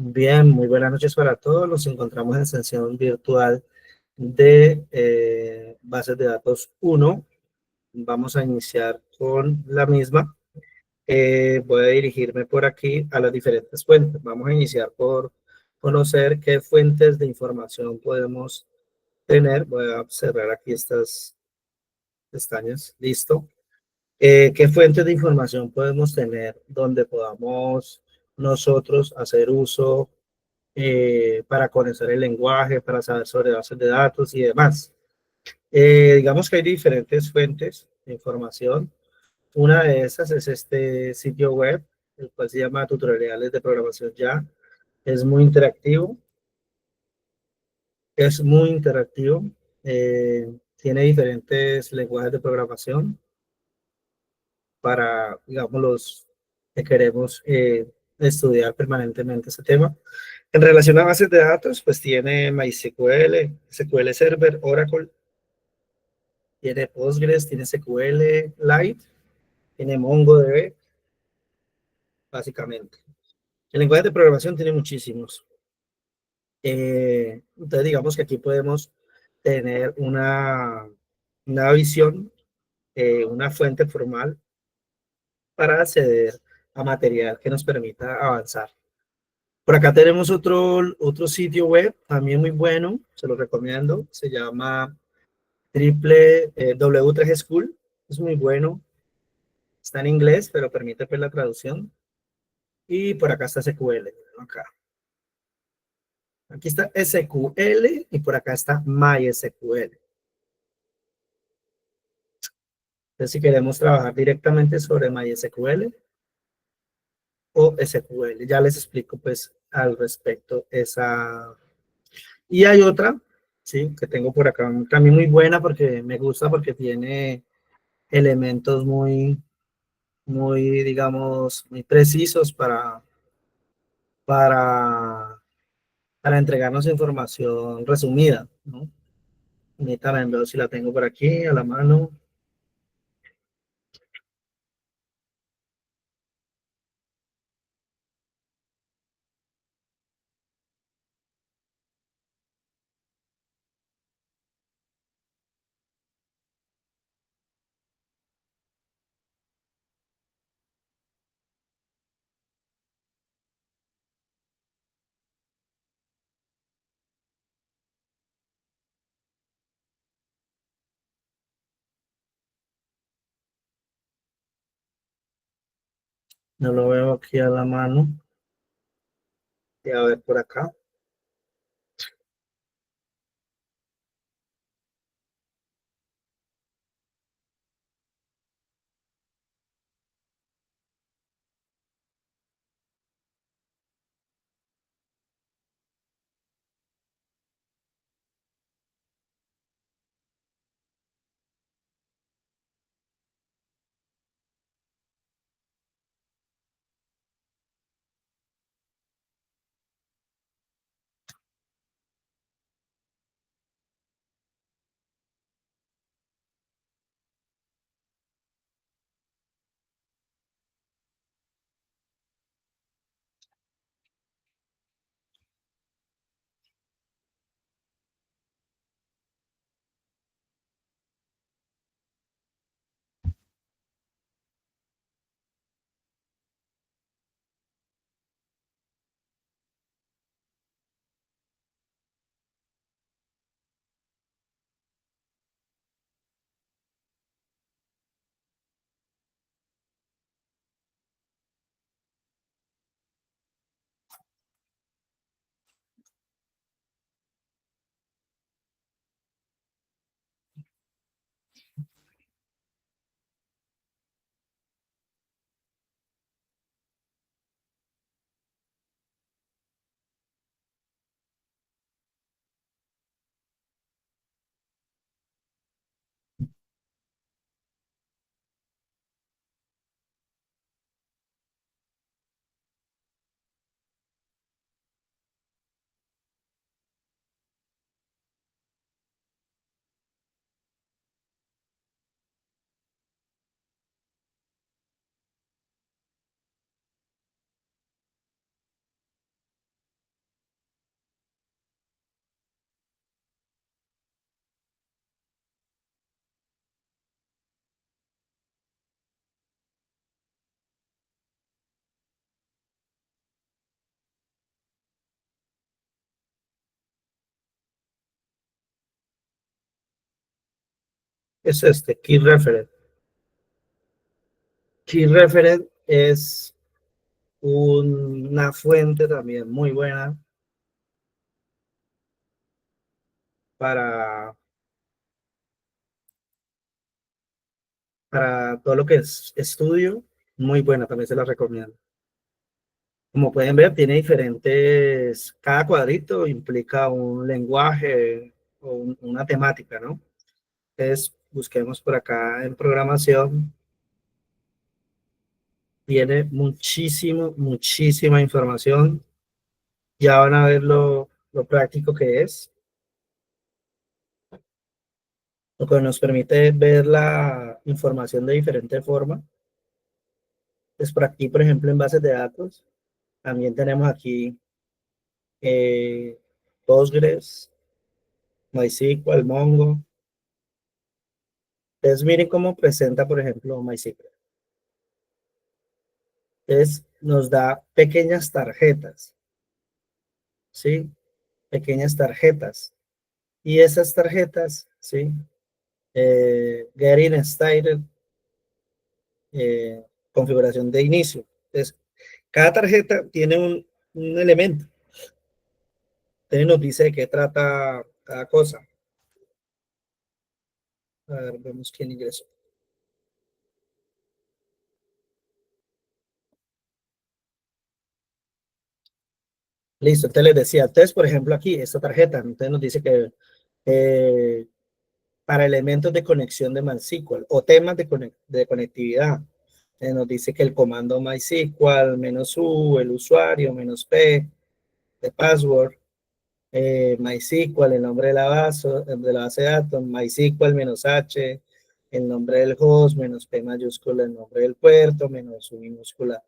Bien, muy buenas noches para todos. Nos encontramos en sesión virtual de bases de datos uno. Vamos a iniciar con la misma. Voy a dirigirme por aquí a las diferentes fuentes. Vamos a iniciar por conocer qué fuentes de información podemos tener. Voy a cerrar aquí estas pestañas. Listo. ¿Qué fuentes de información podemos tener donde podamos nosotros hacer uso para conocer el lenguaje, para saber sobre bases de datos y demás? Digamos que hay diferentes fuentes de información. Una de esas es este sitio web, el cual se llama Tutoriales de Programación Ya. Es muy interactivo, es muy interactivo. Tiene diferentes lenguajes de programación para, digamos, los que queremos estudiar permanentemente ese tema. En relación a bases de datos, pues tiene MySQL, SQL Server, Oracle, tiene Postgres, tiene SQLite, tiene MongoDB, básicamente. El lenguaje de programación tiene muchísimos. Entonces, digamos que aquí podemos tener una visión, una fuente formal para acceder a material que nos permita avanzar. Por acá tenemos otro sitio web, también muy bueno, se lo recomiendo, se llama W3 School, es muy bueno, está en inglés, pero permite pues la traducción. Y por acá está SQL, acá. Aquí está SQL y por acá está MySQL. Entonces, si queremos trabajar directamente sobre MySQL o SQL, ya les explico pues al respecto esa. Y hay otra, sí, que tengo por acá, también muy buena porque me gusta porque tiene elementos muy, digamos, muy precisos para, para entregarnos información resumida, ¿no? Ahorita veo si la tengo por aquí a la mano. No lo veo aquí a la mano. Y a ver por acá. es este, Key Reference. Key Reference es una fuente también muy buena para, para todo lo que es estudio, muy buena, también se la recomiendo. Como pueden ver, tiene diferentes, cada cuadrito implica un lenguaje o una temática, ¿no? Entonces, busquemos por acá en programación, tiene muchísima información. Ya van a ver lo práctico que es, lo que nos permite ver la información de diferente forma. Pues por aquí, por ejemplo, en bases de datos, también tenemos aquí eh, Postgres, MySQL, Mongo. Entonces, miren cómo presenta, por ejemplo, MySQL. Entonces, nos da pequeñas tarjetas, ¿sí? Pequeñas tarjetas. Y esas tarjetas, ¿sí? Getting started, configuración de inicio. Entonces, cada tarjeta tiene un elemento. Entonces, nos dice de qué trata cada cosa. A ver, vemos quién ingresó. Listo, entonces les decía, entonces, por ejemplo, aquí, esta tarjeta, entonces nos dice que eh, para elementos de conexión de MySQL o temas de conectividad, nos dice que el comando MySQL -u, el usuario, -p, de password, MySQL, el nombre de la base de datos, MySQL -h, el nombre del host, -p mayúscula, el nombre del puerto, -u minúscula,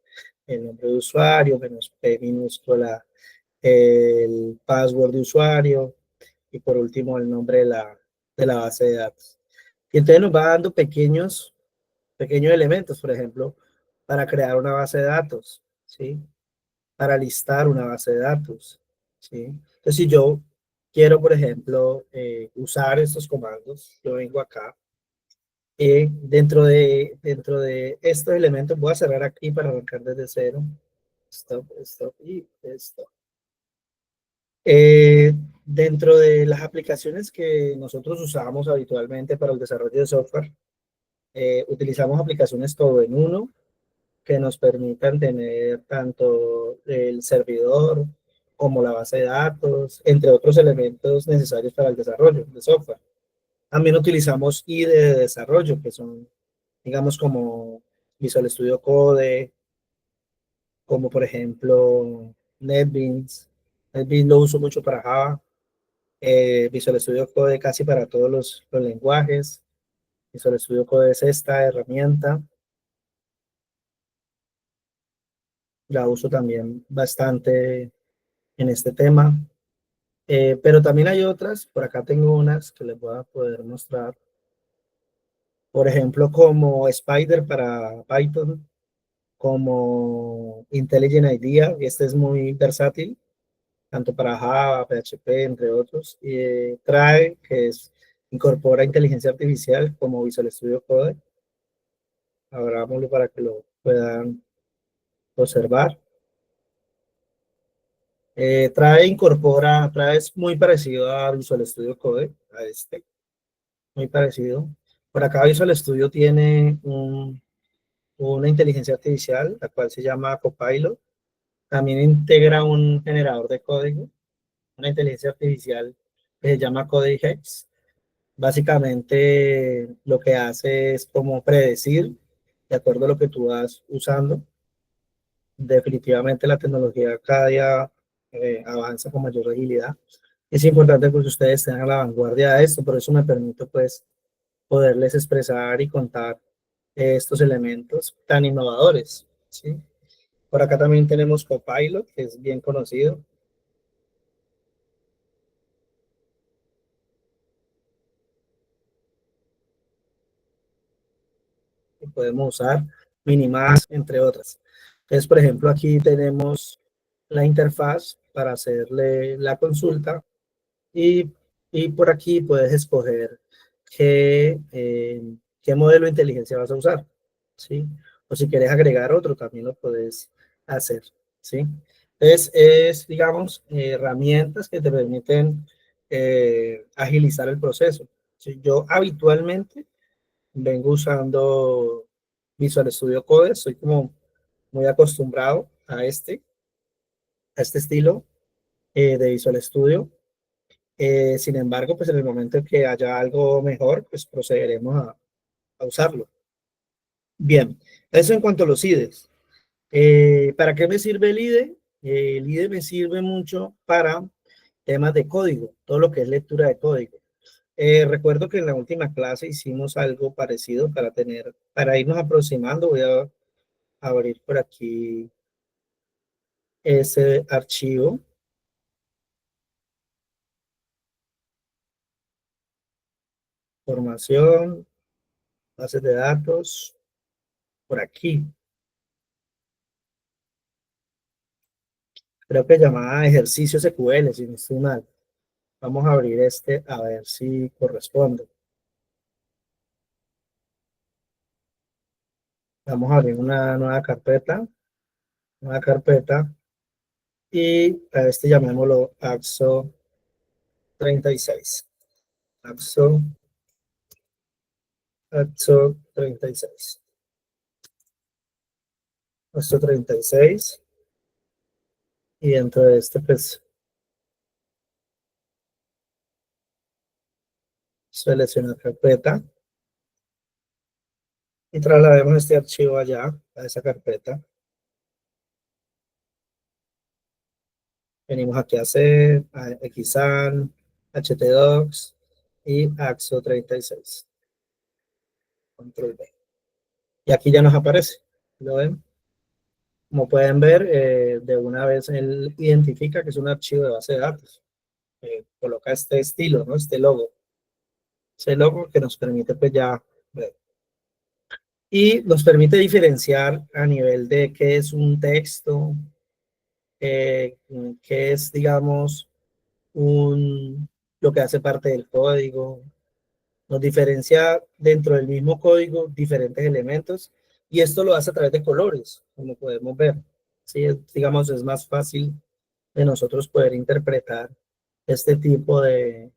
el nombre de usuario, -p minúscula, el password de usuario y por último el nombre de la base de datos. Y entonces nos va dando pequeños elementos, por ejemplo, para crear una base de datos, ¿sí? Para listar una base de datos, ¿sí? Entonces, si yo quiero, por ejemplo, usar estos comandos, yo vengo acá, dentro de estos elementos, voy a cerrar aquí para arrancar desde cero. Stop, stop y stop. Eh, Dentro de las aplicaciones que nosotros usamos habitualmente para el desarrollo de software, utilizamos aplicaciones todo en uno que nos permitan tener tanto el servidor como la base de datos, entre otros elementos necesarios para el desarrollo de software. También utilizamos IDE de desarrollo, que son, digamos, como Visual Studio Code, como por ejemplo NetBeans. NetBeans lo uso mucho para Java, Visual Studio Code casi para todos los lenguajes. Visual Studio Code es esta herramienta, la uso también bastante en este tema. Pero también hay otras, por acá tengo unas que les voy a poder mostrar. Por ejemplo, como Spider para Python, como IntelliJ IDEA, y este es muy versátil, tanto para Java, PHP, entre otros. Y trae, que es, incorpora inteligencia artificial como Visual Studio Code. Abrámoslo para que lo puedan observar. Trae, es muy parecido a Visual Studio Code, a este, muy parecido. Por acá Visual Studio tiene una inteligencia artificial, la cual se llama Copilot. También integra un generador de código, una inteligencia artificial que se llama CodeHex. Básicamente lo que hace es como predecir, de acuerdo a lo que tú vas usando. Definitivamente la tecnología cada día avanza con mayor agilidad. Es importante que ustedes estén a la vanguardia de esto, por eso me permito pues poderles expresar y contar estos elementos tan innovadores, ¿sí? Por acá también tenemos Copilot, que es bien conocido. Que podemos usar, Minimax, entre otras. Entonces, por ejemplo, aquí tenemos la interfaz para hacerle la consulta y por aquí puedes escoger qué modelo de inteligencia vas a usar, ¿sí? O si quieres agregar otro, también lo puedes hacer, ¿sí? Entonces, digamos, herramientas que te permiten agilizar el proceso. ¿Sí? Yo habitualmente vengo usando Visual Studio Code, soy como muy acostumbrado a este estilo de Visual Studio. Sin embargo, pues en el momento en que haya algo mejor, pues procederemos a usarlo. Bien, eso en cuanto a los IDEs. ¿Para qué me sirve el IDE? El IDE me sirve mucho para temas de código, todo lo que es lectura de código. Recuerdo que en la última clase hicimos algo parecido para irnos aproximando, voy a abrir por aquí ese archivo, formación, bases de datos, por aquí. Creo que llamaba ejercicio SQL, si no estoy mal. Vamos a abrir este a ver si corresponde. Vamos a abrir una nueva carpeta, y a este llamémoslo AXO 36. AXO, AXO 36. AXO 36. Y dentro de este, pues, seleccionar carpeta y traslademos este archivo allá, a esa carpeta. Venimos aquí a hacer Xan, htdocs y AXO 36. Control B. Y aquí ya nos aparece. ¿Lo ven? Como pueden ver, de una vez él identifica que es un archivo de base de datos. Coloca este estilo, ¿no? Este logo. Ese logo que nos permite pues ya ver. Y nos permite diferenciar a nivel de qué es un texto, qué es, digamos, lo que hace parte del código. Nos diferencia dentro del mismo código diferentes elementos, y esto lo hace a través de colores, como podemos ver. Sí, digamos, es más fácil de nosotros poder interpretar este tipo de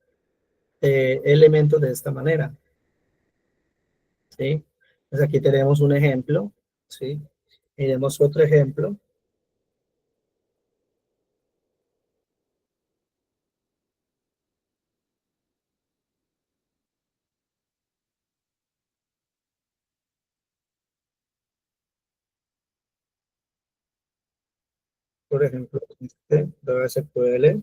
elementos de esta manera, ¿sí? Pues aquí tenemos un ejemplo, ¿sí? Tenemos otro ejemplo. Por ejemplo, este de SQL.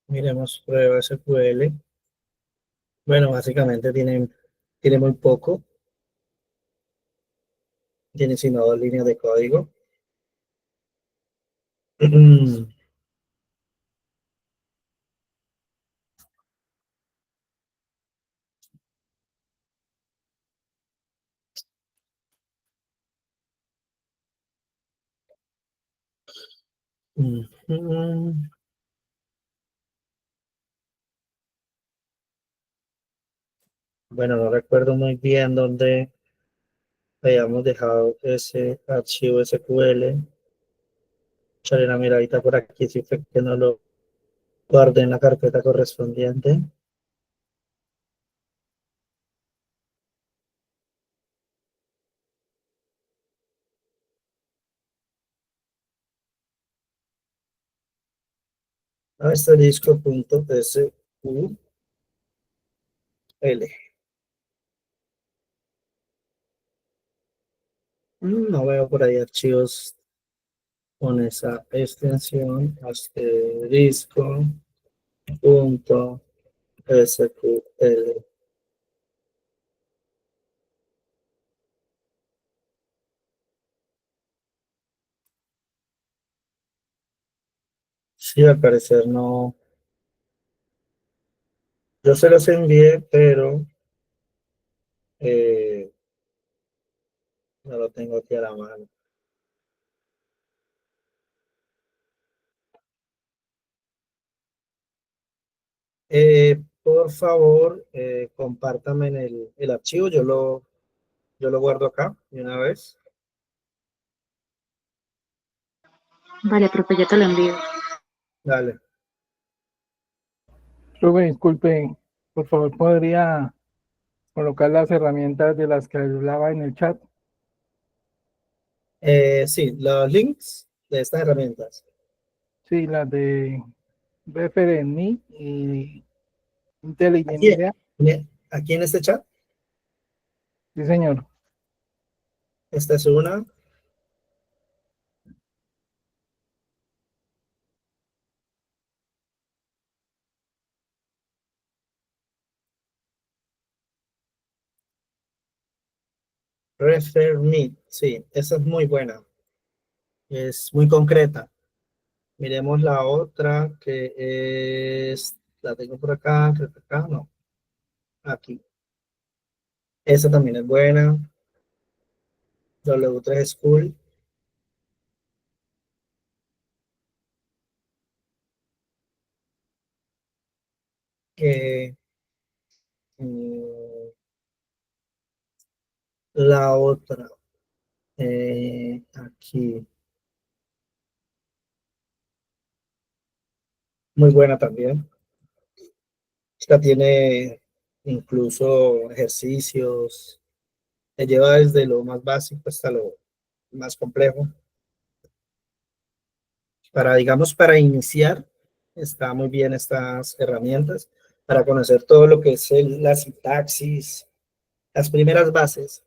Miremos prueba SQL. Bueno, básicamente tiene muy poco, tiene sino 2 líneas de código. Bueno, no recuerdo muy bien dónde habíamos dejado ese archivo SQL. Echarle una miradita por aquí si fue que no lo guardé en la carpeta correspondiente. Asterisco.sql. No veo por ahí archivos con esa extensión. Asterisco.sql. Sí, al parecer no. Yo se los envié, pero Eh, no lo tengo aquí a la mano. Por favor, compártame en el archivo, yo lo guardo acá de una vez. Vale, profe, ya te lo envío. Dale. Profe, disculpe, por favor, ¿podría colocar las herramientas de las que hablaba en el chat? Sí, los links de estas herramientas. Sí, las de Referent.me y Intelligent Aquí, IDEA. aquí en este chat, Sí, señor. esta es una. Refer Me, sí, esa es muy buena, es muy concreta. Miremos la otra que es, la tengo por acá, creo que acá, no, aquí. Esa también es buena, W3 School. Eh, mm, la otra, aquí, muy buena también. Esta tiene incluso ejercicios, te lleva desde lo más básico hasta lo más complejo. Para, digamos, para iniciar, está muy bien estas herramientas, para conocer todo lo que es la sintaxis, las primeras bases.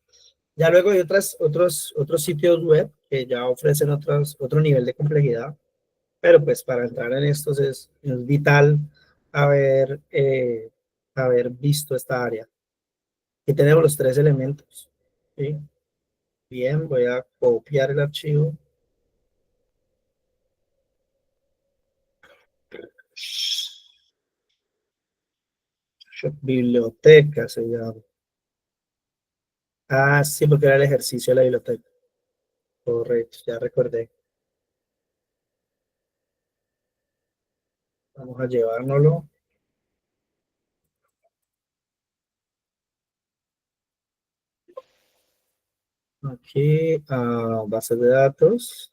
Ya luego hay otros sitios web que ya ofrecen otro nivel de complejidad, pero pues para entrar en estos es vital haber, haber visto esta área. Aquí tenemos los tres elementos. ¿Sí? Bien, voy a copiar el archivo. Biblioteca se llama. Ah, sí, porque era el ejercicio de la biblioteca. Correcto, ya recordé. Vamos a llevárnoslo. Aquí a base de datos.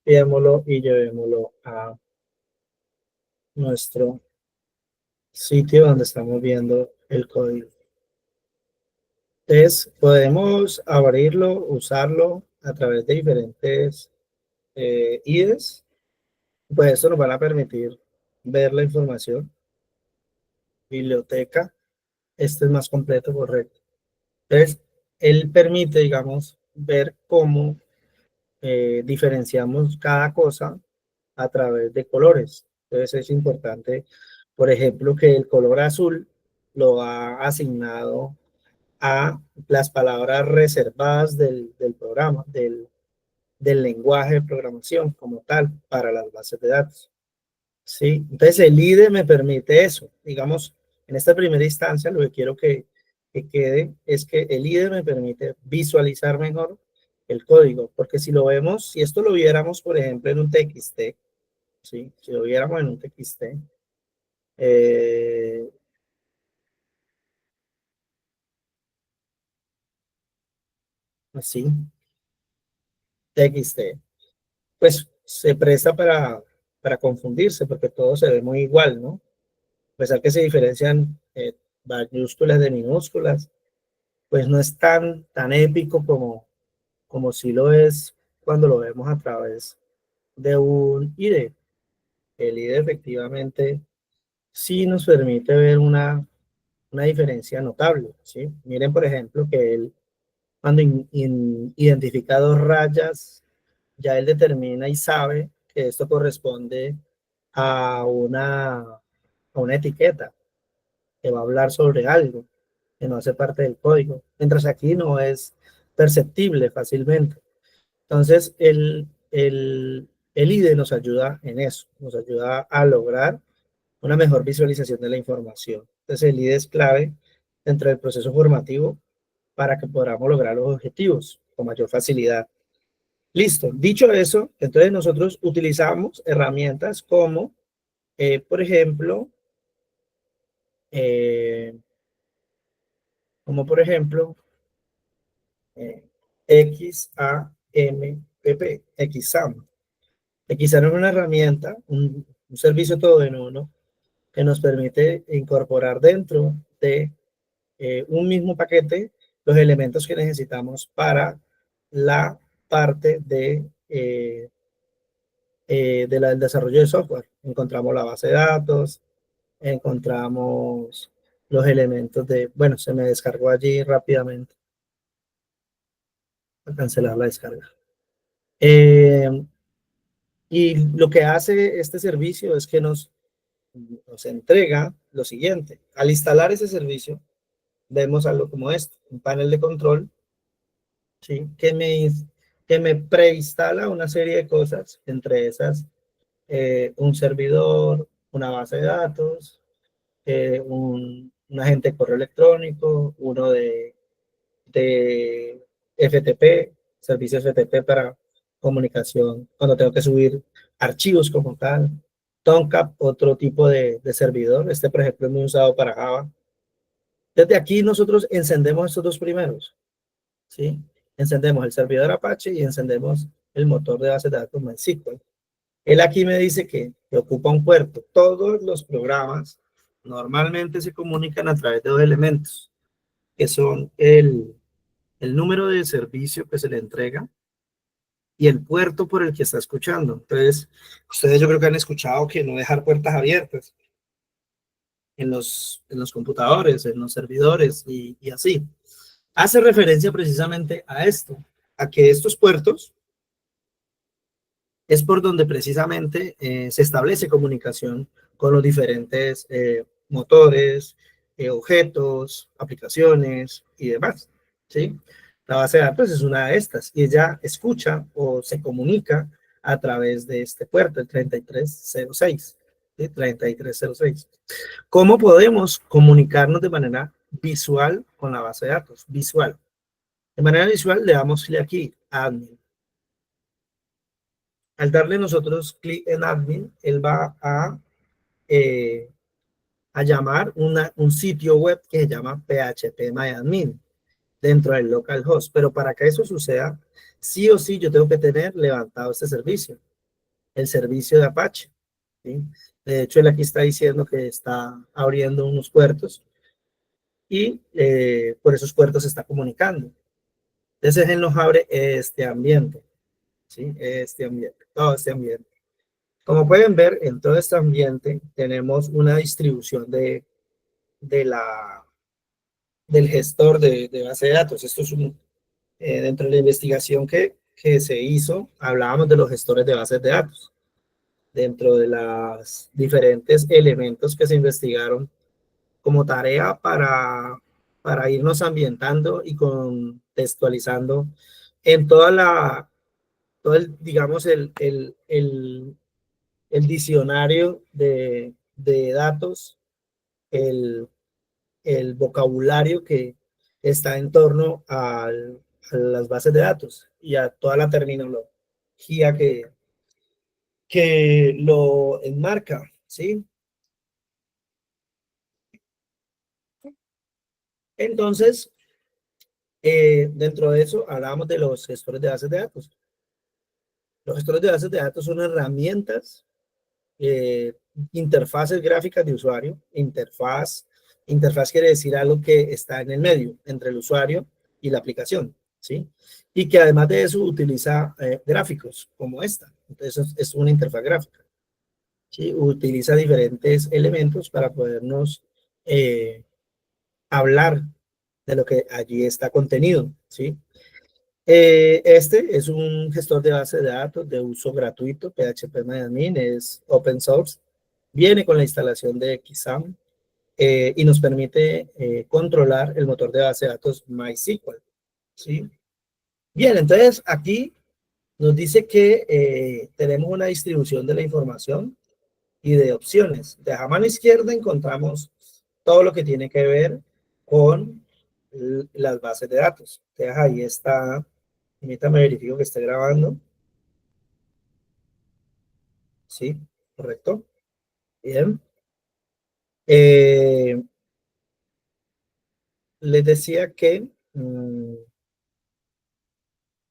Copiémoslo y llevémoslo a nuestro sitio donde estamos viendo el código. Entonces, podemos abrirlo, usarlo a través de diferentes IDEs. Pues eso nos van a permitir ver la información. Biblioteca. Este es más completo, correcto. Entonces, él permite, digamos, ver cómo diferenciamos cada cosa a través de colores. Entonces es importante, por ejemplo, que el color azul lo ha asignado a las palabras reservadas del programa, del lenguaje de programación como tal para las bases de datos. ¿Sí? Entonces el IDE me permite eso. Digamos, en esta primera instancia lo que quiero que quede es que el IDE me permite visualizar mejor el código, porque si lo vemos, si esto lo viéramos, por ejemplo, en un TXT, ¿sí? Si lo viéramos en un TXT, eh, así, TXT, pues se presta para confundirse, porque todo se ve muy igual, ¿no? A pesar que se diferencian mayúsculas de minúsculas, pues no es tan épico como si lo es cuando lo vemos a través de un IDE. El IDE efectivamente sí nos permite ver una diferencia notable, ¿sí? Miren, por ejemplo, que él cuando identifica dos rayas, ya él determina y sabe que esto corresponde a una etiqueta que va a hablar sobre algo que no hace parte del código. Mientras aquí no es perceptible fácilmente. Entonces, el IDE nos ayuda en eso, nos ayuda a lograr una mejor visualización de la información. Entonces, el IDE es clave dentro del proceso formativo para que podamos lograr los objetivos con mayor facilidad. Listo. Dicho eso, entonces nosotros utilizamos herramientas como, por ejemplo, eh, XAMPP, XAM. XAM es una herramienta, un servicio todo en uno que nos permite incorporar dentro de un mismo paquete los elementos que necesitamos para la parte del desarrollo de software. Encontramos la base de datos, encontramos los elementos de, bueno, se me descargó allí rápidamente. Voy a cancelar la descarga. Y lo que hace este servicio es que nos entrega lo siguiente. Al instalar ese servicio, vemos algo como esto, un panel de control, ¿sí? que me preinstala una serie de cosas, entre esas un servidor, una base de datos, un agente de correo electrónico, uno de FTP, servicios FTP para comunicación, cuando tengo que subir archivos como tal. Tomcat, otro tipo de servidor. Este, por ejemplo, es muy usado para Java. Desde aquí nosotros encendemos estos dos primeros, ¿sí? Encendemos el servidor Apache y encendemos el motor de base de datos MySQL. Él aquí me dice que ocupa un puerto. Todos los programas normalmente se comunican a través de dos elementos, que son el número de servicio que se le entrega y el puerto por el que está escuchando. Entonces, ustedes yo creo que han escuchado que no dejar puertas abiertas en los computadores, en los servidores y así. Hace referencia precisamente a esto, a que estos puertos es por donde precisamente se establece comunicación con los diferentes motores, objetos, aplicaciones y demás, ¿sí? La base de datos es una de estas y ella escucha o se comunica a través de este puerto, el 3306, ¿sí? 3306. ¿Cómo podemos comunicarnos de manera visual con la base de datos? Visual. De manera visual le damos clic aquí, admin. Al darle nosotros clic en admin, él va a llamar un sitio web que se llama phpMyAdmin dentro del localhost. Pero para que eso suceda, sí o sí yo tengo que tener levantado este servicio, el servicio de Apache, ¿sí? De hecho, él aquí está diciendo que está abriendo unos puertos y por esos puertos se está comunicando. Entonces, él nos abre este ambiente, ¿sí? Este ambiente, todo este ambiente. Como pueden ver, en todo este ambiente tenemos una distribución del gestor de base de datos. Esto es dentro de la investigación que se hizo, hablábamos de los gestores de bases de datos. Dentro de los diferentes elementos que se investigaron como tarea para irnos ambientando y contextualizando en digamos, el diccionario de datos, el vocabulario que está en torno a las bases de datos y a toda la terminología que lo enmarca, ¿sí? Entonces, dentro de eso hablábamos de los gestores de bases de datos. Los gestores de bases de datos son herramientas, interfaces gráficas de usuario. Interfaz quiere decir algo que está en el medio, entre el usuario y la aplicación, ¿sí? Y que además de eso utiliza gráficos como esta. Entonces, es una interfaz gráfica, ¿sí? Utiliza diferentes elementos para podernos hablar de lo que allí está contenido, ¿sí? Este es un gestor de base de datos de uso gratuito, phpMyAdmin, es open source, viene con la instalación de XAMPP y nos permite controlar el motor de base de datos MySQL, ¿sí? Bien, entonces aquí nos dice que tenemos una distribución de la información y de opciones. De a mano izquierda encontramos todo lo que tiene que ver con las bases de datos. Entonces ahí está, permítame verifico que esté grabando. Sí, correcto. Bien. Eh, les decía que,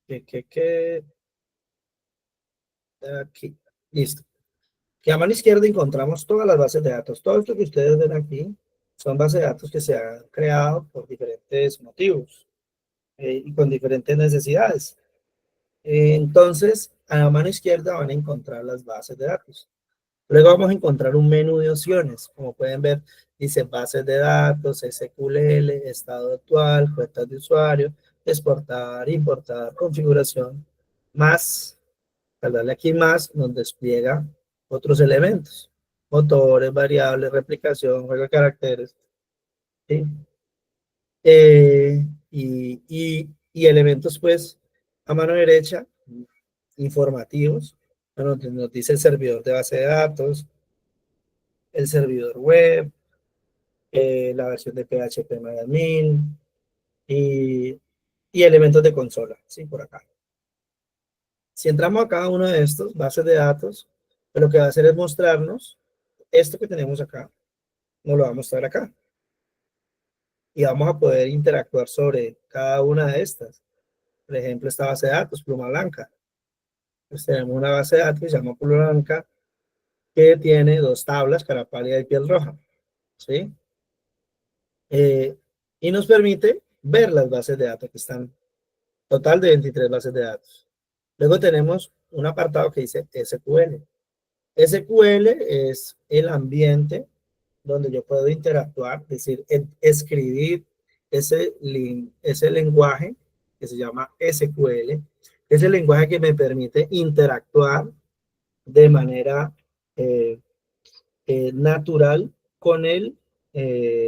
que aquí, listo. Que a mano izquierda encontramos todas las bases de datos. Todo esto que ustedes ven aquí son bases de datos que se han creado por diferentes motivos y con diferentes necesidades. Entonces, a la mano izquierda van a encontrar las bases de datos. Luego vamos a encontrar un menú de opciones. Como pueden ver, dice bases de datos, SQL, estado actual, cuentas de usuario, exportar, importar, configuración, más. Al darle aquí más, nos despliega otros elementos. Motores, variables, replicación, juego de caracteres. ¿Sí? Y elementos, pues, a mano derecha, informativos. Nos dice el servidor de base de datos, el servidor web, la versión de PHP MyAdmin y elementos de consola, ¿sí? Por acá. Si entramos a cada uno de estos bases de datos, pues lo que va a hacer es mostrarnos esto que tenemos acá, nos lo va a mostrar acá. Y vamos a poder interactuar sobre cada una de estas. Por ejemplo, esta base de datos, Pluma Blanca. Pues tenemos una base de datos que se llama Pluma Blanca que tiene dos tablas, cara pálida y piel roja. ¿Sí? Y nos permite ver las bases de datos que están, total de 23 bases de datos. Luego tenemos un apartado que dice SQL. SQL es el ambiente donde yo puedo interactuar, es decir, escribir ese lenguaje que se llama SQL, es el lenguaje que me permite interactuar de manera eh, natural con el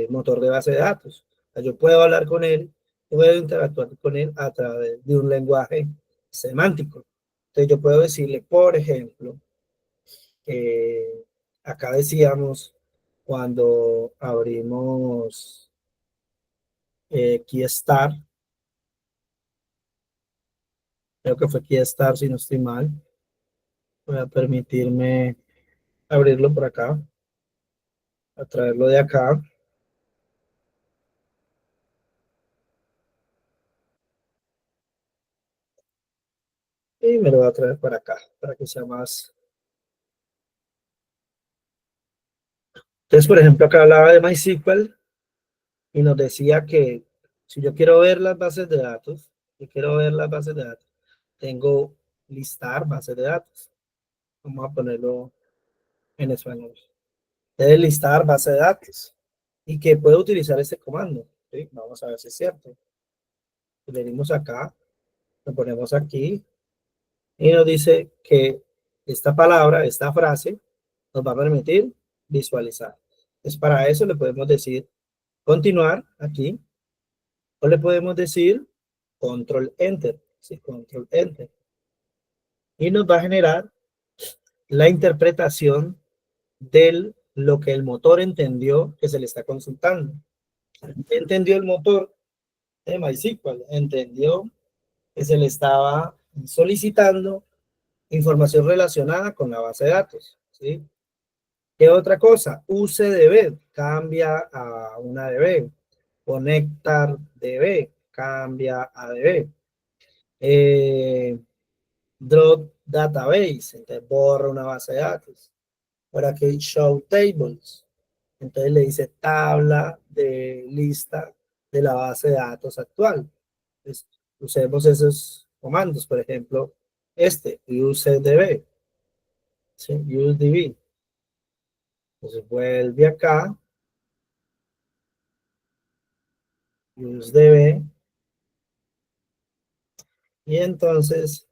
motor de base de datos. O sea, yo puedo hablar con él, puedo interactuar con él a través de un lenguaje semántico. Entonces yo puedo decirle, por ejemplo, acá decíamos cuando abrimos Keystar, creo que fue Keystar si no estoy mal, voy a permitirme abrirlo por acá, a traerlo de acá, y me lo voy a traer para acá, para que sea más. Entonces, por ejemplo, acá hablaba de MySQL y nos decía que si yo quiero ver las bases de datos, yo quiero ver las bases de datos, tengo listar bases de datos. Vamos a ponerlo en español. Debe listar base de datos y que puede utilizar este comando. ¿Sí? Vamos a ver si es cierto. Venimos acá, lo ponemos aquí y nos dice que esta palabra, esta frase, nos va a permitir visualizar. Entonces, para eso le podemos decir continuar aquí o le podemos decir control enter. ¿Sí? Control enter. Y nos va a generar la interpretación de lo que el motor entendió que se le está consultando. Entendió el motor de MySQL, entendió que se le estaba solicitando información relacionada con la base de datos. ¿Sí? ¿Qué otra cosa? UCDB cambia a una DB. Connectar DB cambia a DB. Drop Database, entonces borra una base de datos. Por aquí Show Tables. Entonces le dice tabla de lista de la base de datos actual. Entonces, usemos esos comandos, por ejemplo, usedb, ¿sí? Usedb. Entonces vuelve acá, usedb, y entonces,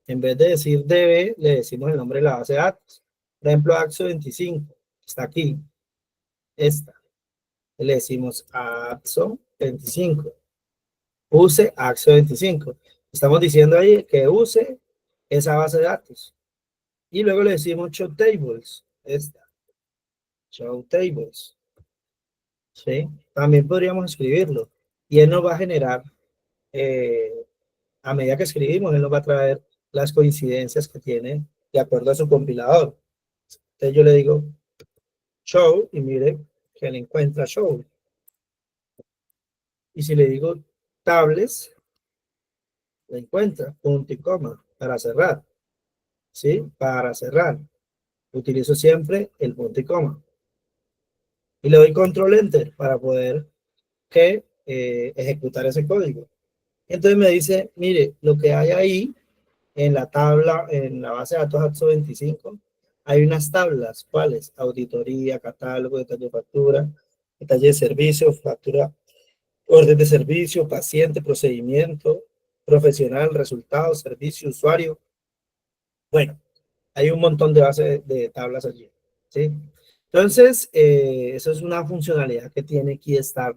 en vez de decir db, le decimos el nombre de la base de datos. Por ejemplo, AXO 25, está aquí, esta. Le decimos AXO 25. Use AXO 25. Estamos diciendo ahí que use esa base de datos. Y luego le decimos show tables. Esta. Show tables. ¿Sí? También podríamos escribirlo. Y él nos va a generar, a medida que escribimos, él nos va a traer las coincidencias que tiene de acuerdo a su compilador. Entonces yo le digo show y mire que él encuentra show. Y si le digo tables, le encuentra punto y coma para cerrar. ¿Sí? Para cerrar. Utilizo siempre el punto y coma. Y le doy control enter para poder ejecutar ese código. Entonces me dice, mire, lo que hay ahí en la tabla, en la base de datos AXO 25, hay unas tablas, ¿cuáles? Auditoría, catálogo, detalle de factura, detalle de servicio, factura, orden de servicio, paciente, procedimiento, profesional, resultados, servicio, usuario. Bueno, hay un montón de bases de tablas allí, ¿sí? Entonces, eso es una funcionalidad que tiene KeyStar,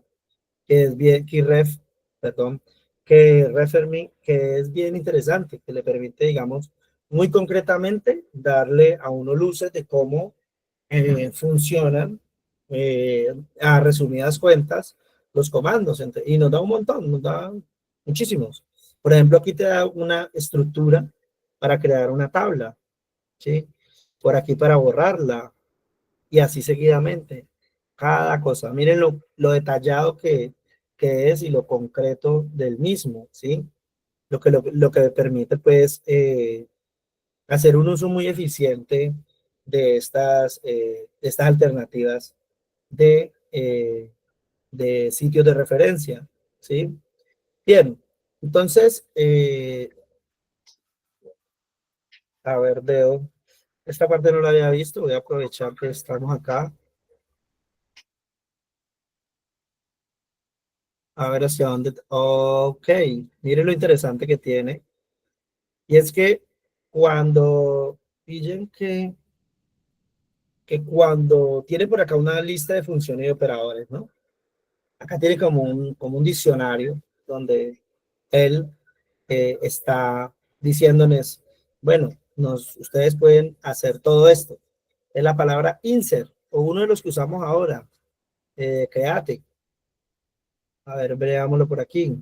que es bien, KeyRef, perdón, que ReferMe, que es bien interesante, que le permite, digamos, muy concretamente darle a uno luces de cómo funcionan, a resumidas cuentas, los comandos, y nos da un montón, nos da muchísimos. Por ejemplo, aquí te da una estructura para crear una tabla, ¿sí? Por aquí para borrarla, y así seguidamente. Cada cosa. Miren lo detallado que es y lo concreto del mismo, ¿sí? Lo que permite, pues, hacer un uso muy eficiente de estas alternativas de sitios de referencia, ¿sí? Bien, entonces, a ver, veo, esta parte no la había visto, voy a aprovechar que estamos acá. A ver hacia dónde. Ok, mire lo interesante que tiene. Y es que cuando, pillen que cuando tiene por acá una lista de funciones y operadores, ¿no? Acá tiene como un diccionario donde él está diciéndoles, bueno, ustedes pueden hacer todo esto. Es la palabra insert, o uno de los que usamos ahora, create. A ver, veámoslo por aquí.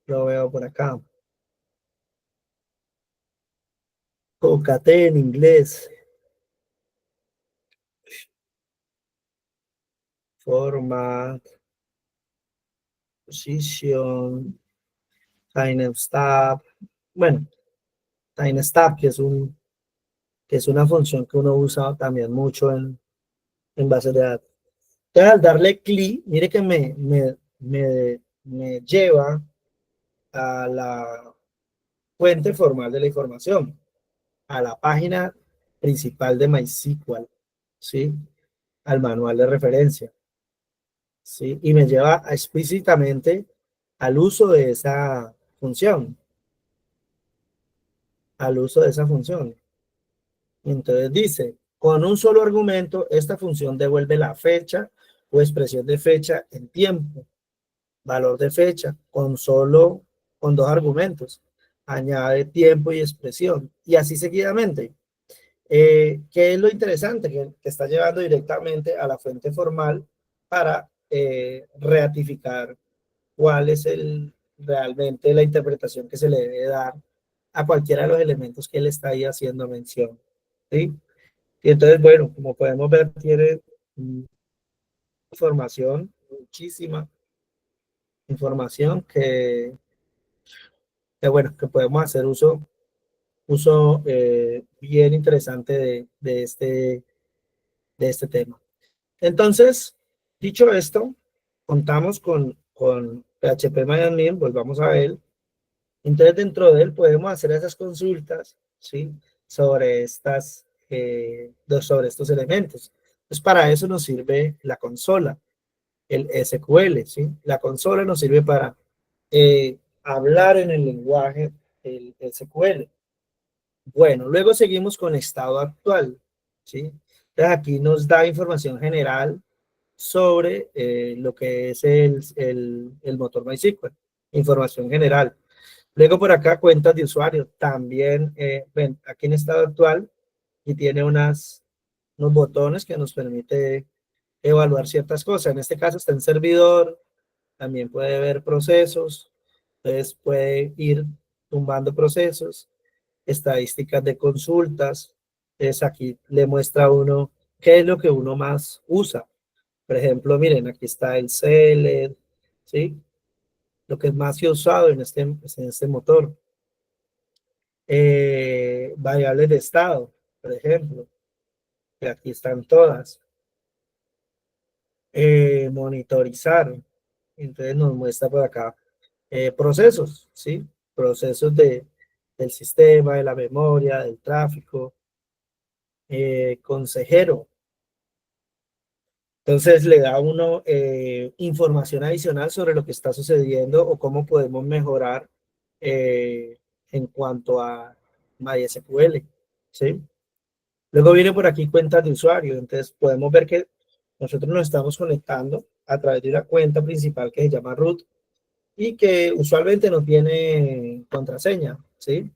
Lo veo por acá. Concaté en inglés. Format. Position. Timestamp. Bueno, timestamp, que es una función que uno usa también mucho en bases de datos. Entonces, al darle clic, mire que me lleva a la fuente formal de la información, a la página principal de MySQL, ¿sí? Al manual de referencia, ¿sí? Y me lleva explícitamente al uso de esa función, al uso de esa función. Entonces dice, con un solo argumento, esta función devuelve la fecha o expresión de fecha en tiempo, valor de fecha, con dos argumentos. Añade tiempo y expresión, y así seguidamente. ¿Qué es lo interesante? Que está llevando directamente a la fuente formal para ratificar cuál es realmente la interpretación que se le debe dar a cualquiera de los elementos que él está ahí haciendo mención, ¿sí? Y entonces, bueno, como podemos ver, tiene información, muchísima información bueno, que podemos hacer uso bien interesante de este tema. Entonces, dicho esto, contamos con PHP-MyAdmin, volvamos a él. Entonces, dentro de él podemos hacer esas consultas, ¿sí? Sobre estos elementos. Pues para eso nos sirve la consola, el SQL, ¿sí? La consola nos sirve para hablar en el lenguaje el SQL. Bueno, luego seguimos con estado actual, ¿sí? Entonces aquí nos da información general sobre lo que es el motor MySQL. información general. Luego por acá cuentas de usuario. También, ven, aquí en estado actual y tiene unos botones que nos permite evaluar ciertas cosas. En este caso está en servidor, también puede ver procesos, entonces puede ir tumbando procesos, estadísticas de consultas. Entonces aquí le muestra a uno qué es lo que uno más usa. Por ejemplo, miren, aquí está el Seller, ¿sí? Lo que es más usado en este motor. Variables de estado, por ejemplo, que aquí están todas. Monitorizar, entonces nos muestra por acá procesos, ¿sí? Procesos del sistema, de la memoria, del tráfico, consejero. Entonces le da a uno información adicional sobre lo que está sucediendo o cómo podemos mejorar en cuanto a MySQL, ¿sí? Luego viene por aquí cuentas de usuario, entonces podemos ver que nosotros nos estamos conectando a través de una cuenta principal que se llama root y que usualmente no tiene contraseña, ¿sí?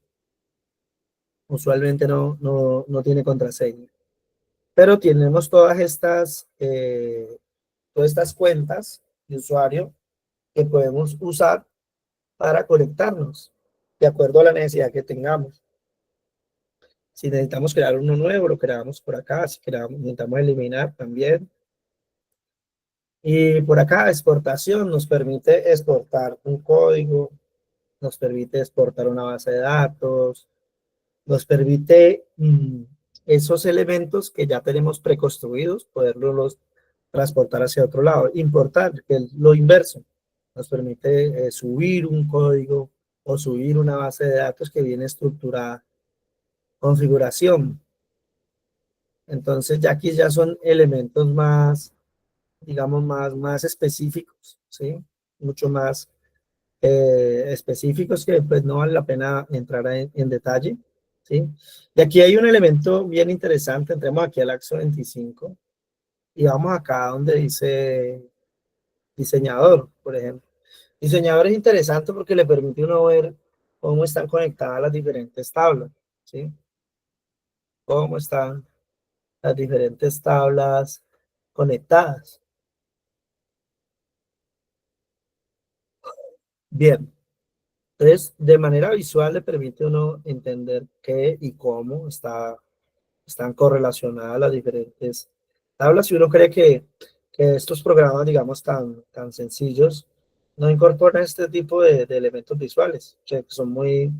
Usualmente no tiene contraseña. Pero tenemos todas estas cuentas de usuario que podemos usar para conectarnos de acuerdo a la necesidad que tengamos. Si necesitamos crear uno nuevo, lo creamos por acá. Si necesitamos eliminar también. Y por acá, exportación nos permite exportar un código, nos permite exportar una base de datos, nos permite esos elementos que ya tenemos preconstruidos, poderlos transportar hacia otro lado. Importar, que es lo inverso, nos permite subir un código o subir una base de datos que viene estructurada. Configuración. Entonces ya aquí ya son elementos más, digamos, más específicos, ¿sí? Mucho más específicos que pues no vale la pena entrar en detalle, ¿sí? Y aquí hay un elemento bien interesante, entremos aquí al Axo 25 y vamos acá donde dice diseñador, por ejemplo. Diseñador es interesante porque le permite a uno ver cómo están conectadas las diferentes tablas, ¿sí? Cómo están las diferentes tablas conectadas. Bien, entonces de manera visual le permite a uno entender qué y cómo están correlacionadas las diferentes tablas. Y uno cree que estos programas, digamos, tan sencillos, no incorporan este tipo de elementos visuales, que son muy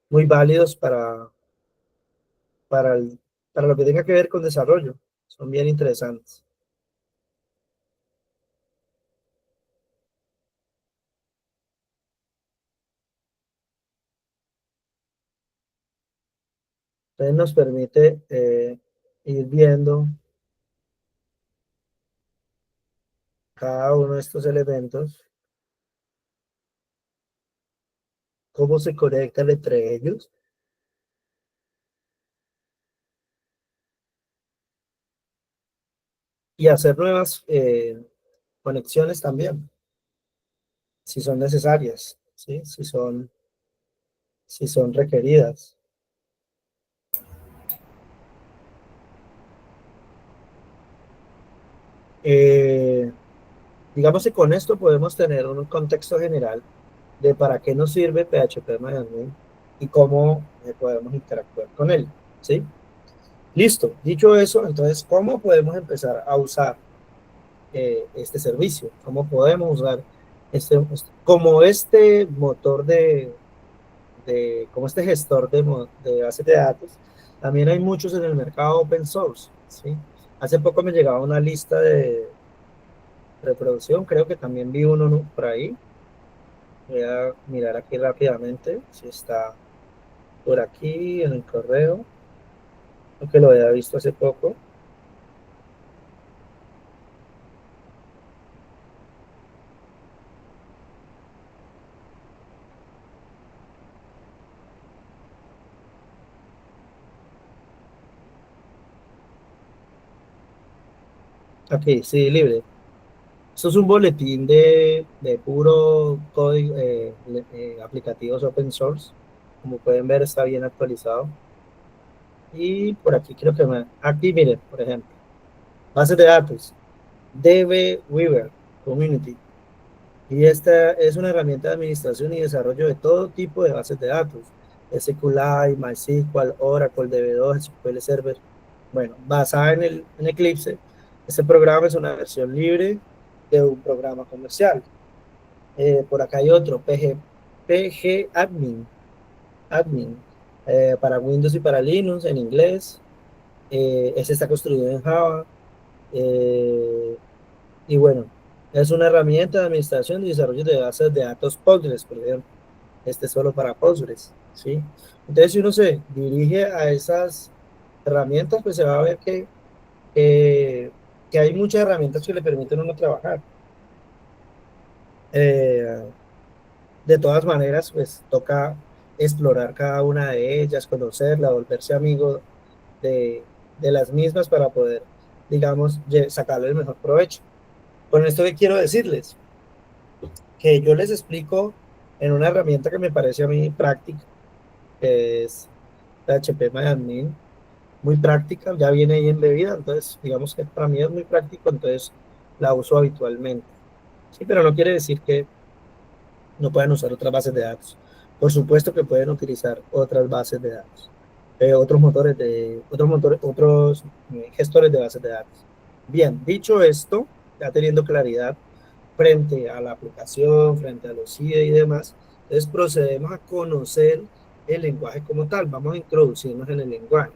válidos para, para lo que tenga que ver con desarrollo. Son bien interesantes. Entonces nos permite ir viendo cada uno de estos elementos, cómo se conectan entre ellos y hacer nuevas conexiones también, si son necesarias, ¿sí? Si son requeridas. Eh, digamos que con esto podemos tener un contexto general de para qué nos sirve PHP-MyAdmin y cómo podemos interactuar con él, ¿sí? Listo, dicho eso, entonces, ¿cómo podemos empezar a usar este servicio? ¿Cómo podemos usar como este motor como este gestor de bases de datos? También hay muchos en el mercado open source, ¿sí? Hace poco me llegaba una lista de reproducción, creo que también vi uno, ¿no?, por ahí. Voy a mirar aquí rápidamente si está por aquí en el correo, creo que lo había visto hace poco. Aquí, sí, libre. Esto es un boletín de puro código, aplicativos open source. Como pueden ver, está bien actualizado. Y por aquí creo que aquí miren, por ejemplo, bases de datos, DB Weaver Community. Y esta es una herramienta de administración y desarrollo de todo tipo de bases de datos. SQLite, MySQL, Oracle, DB2, SQL Server. Bueno, basada en Eclipse, este programa es una versión libre de un programa comercial. Por acá hay otro, PG Admin, para Windows y para Linux en inglés. Este está construido en Java. eh, y bueno, es una herramienta de administración y desarrollo de bases de datos Postgres, por ejemplo. Este es solo para Postgres, ¿sí? Entonces, si uno se dirige a esas herramientas, pues se va a ver que hay muchas herramientas que le permiten a uno trabajar. Eh, de todas maneras, pues toca explorar cada una de ellas, conocerla, volverse amigo de las mismas para poder, digamos, sacarle el mejor provecho. Con esto, ¿qué quiero decirles? Que yo les explico en una herramienta que me parece a mí práctica, que es PHP muy práctica, ya viene ahí embebida, entonces digamos que para mí es muy práctico, entonces la uso habitualmente. Sí, pero no quiere decir que no puedan usar otras bases de datos. Por supuesto que pueden utilizar otras bases de datos, otros gestores de bases de datos. Bien, dicho esto, ya teniendo claridad frente a la aplicación, frente a los IDE y demás, entonces procedemos a conocer el lenguaje como tal. Vamos a introducirnos en el lenguaje.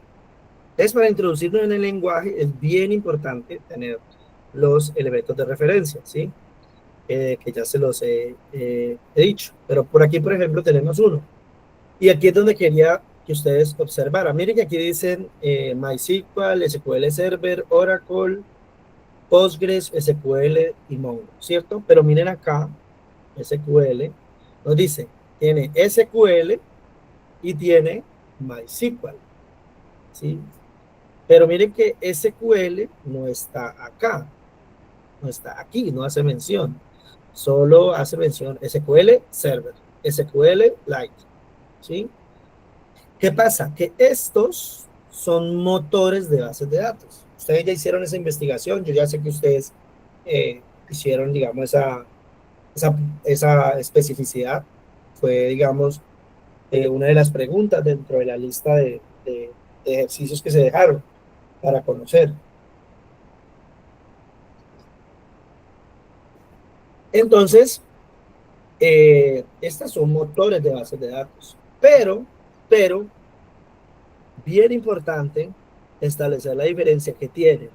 Entonces, para introducirnos en el lenguaje es bien importante tener los elementos de referencia, ¿sí? Que ya se los he dicho. Pero por aquí, por ejemplo, tenemos uno. Y aquí es donde quería que ustedes observaran. Miren que aquí dicen MySQL, SQL Server, Oracle, Postgres, SQL y Mongo, ¿cierto? Pero miren acá, SQL, nos dice, tiene SQL y tiene MySQL, ¿sí? Pero miren que SQL no está acá, no está aquí, no hace mención. Solo hace mención SQL Server, SQL Lite, ¿sí? ¿Qué pasa? Que estos son motores de bases de datos. Ustedes ya hicieron esa investigación, yo ya sé que ustedes hicieron, digamos, esa, esa especificidad. Fue, digamos, una de las preguntas dentro de la lista de ejercicios que se dejaron para conocer. Entonces, estas son motores de bases de datos, pero, bien importante establecer la diferencia que tiene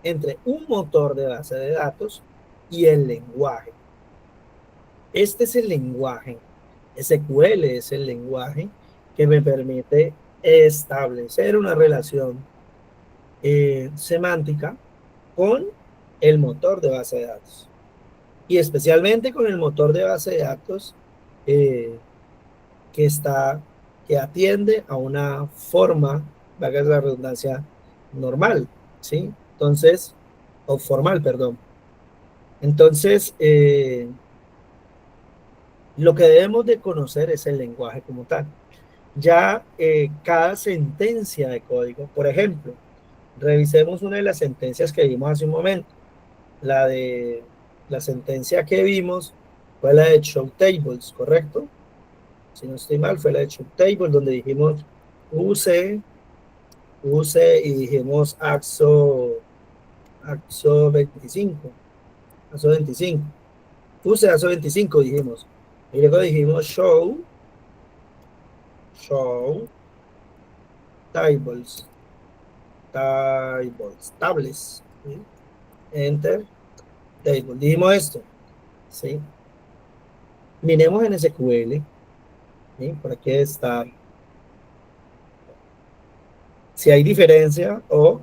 entre un motor de base de datos y el lenguaje. Este es el lenguaje, SQL es el lenguaje que me permite establecer una relación semántica con el motor de base de datos. Y especialmente con el motor de base de datos eh, que que atiende a una forma, valga la redundancia, normal, ¿sí? Entonces, o formal, perdón. Entonces, lo que debemos de conocer es el lenguaje como tal. Ya cada sentencia de código, por ejemplo, revisemos una de las sentencias que vimos hace un momento. La sentencia que vimos fue la de show tables, ¿correcto? Si no estoy mal, fue la de show table, donde dijimos use y dijimos AXO 25, AXO 25. Use AXO 25, dijimos. Y luego dijimos show tables, tables, ¿sí? Enter, table. Dijimos esto, ¿sí? Miremos en SQL, ¿sí? Por aquí está, si hay diferencia o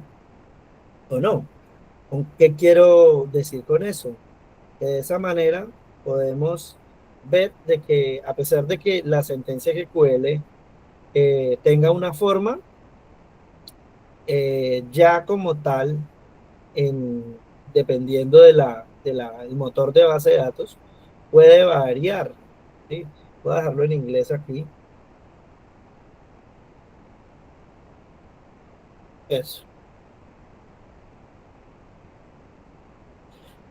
no. ¿Qué quiero decir con eso? Que de esa manera podemos ver de que a pesar de que la sentencia SQL tenga una forma, ya como tal, dependiendo el motor de base de datos puede variar, ¿sí? Voy a dejarlo en inglés aquí. Eso.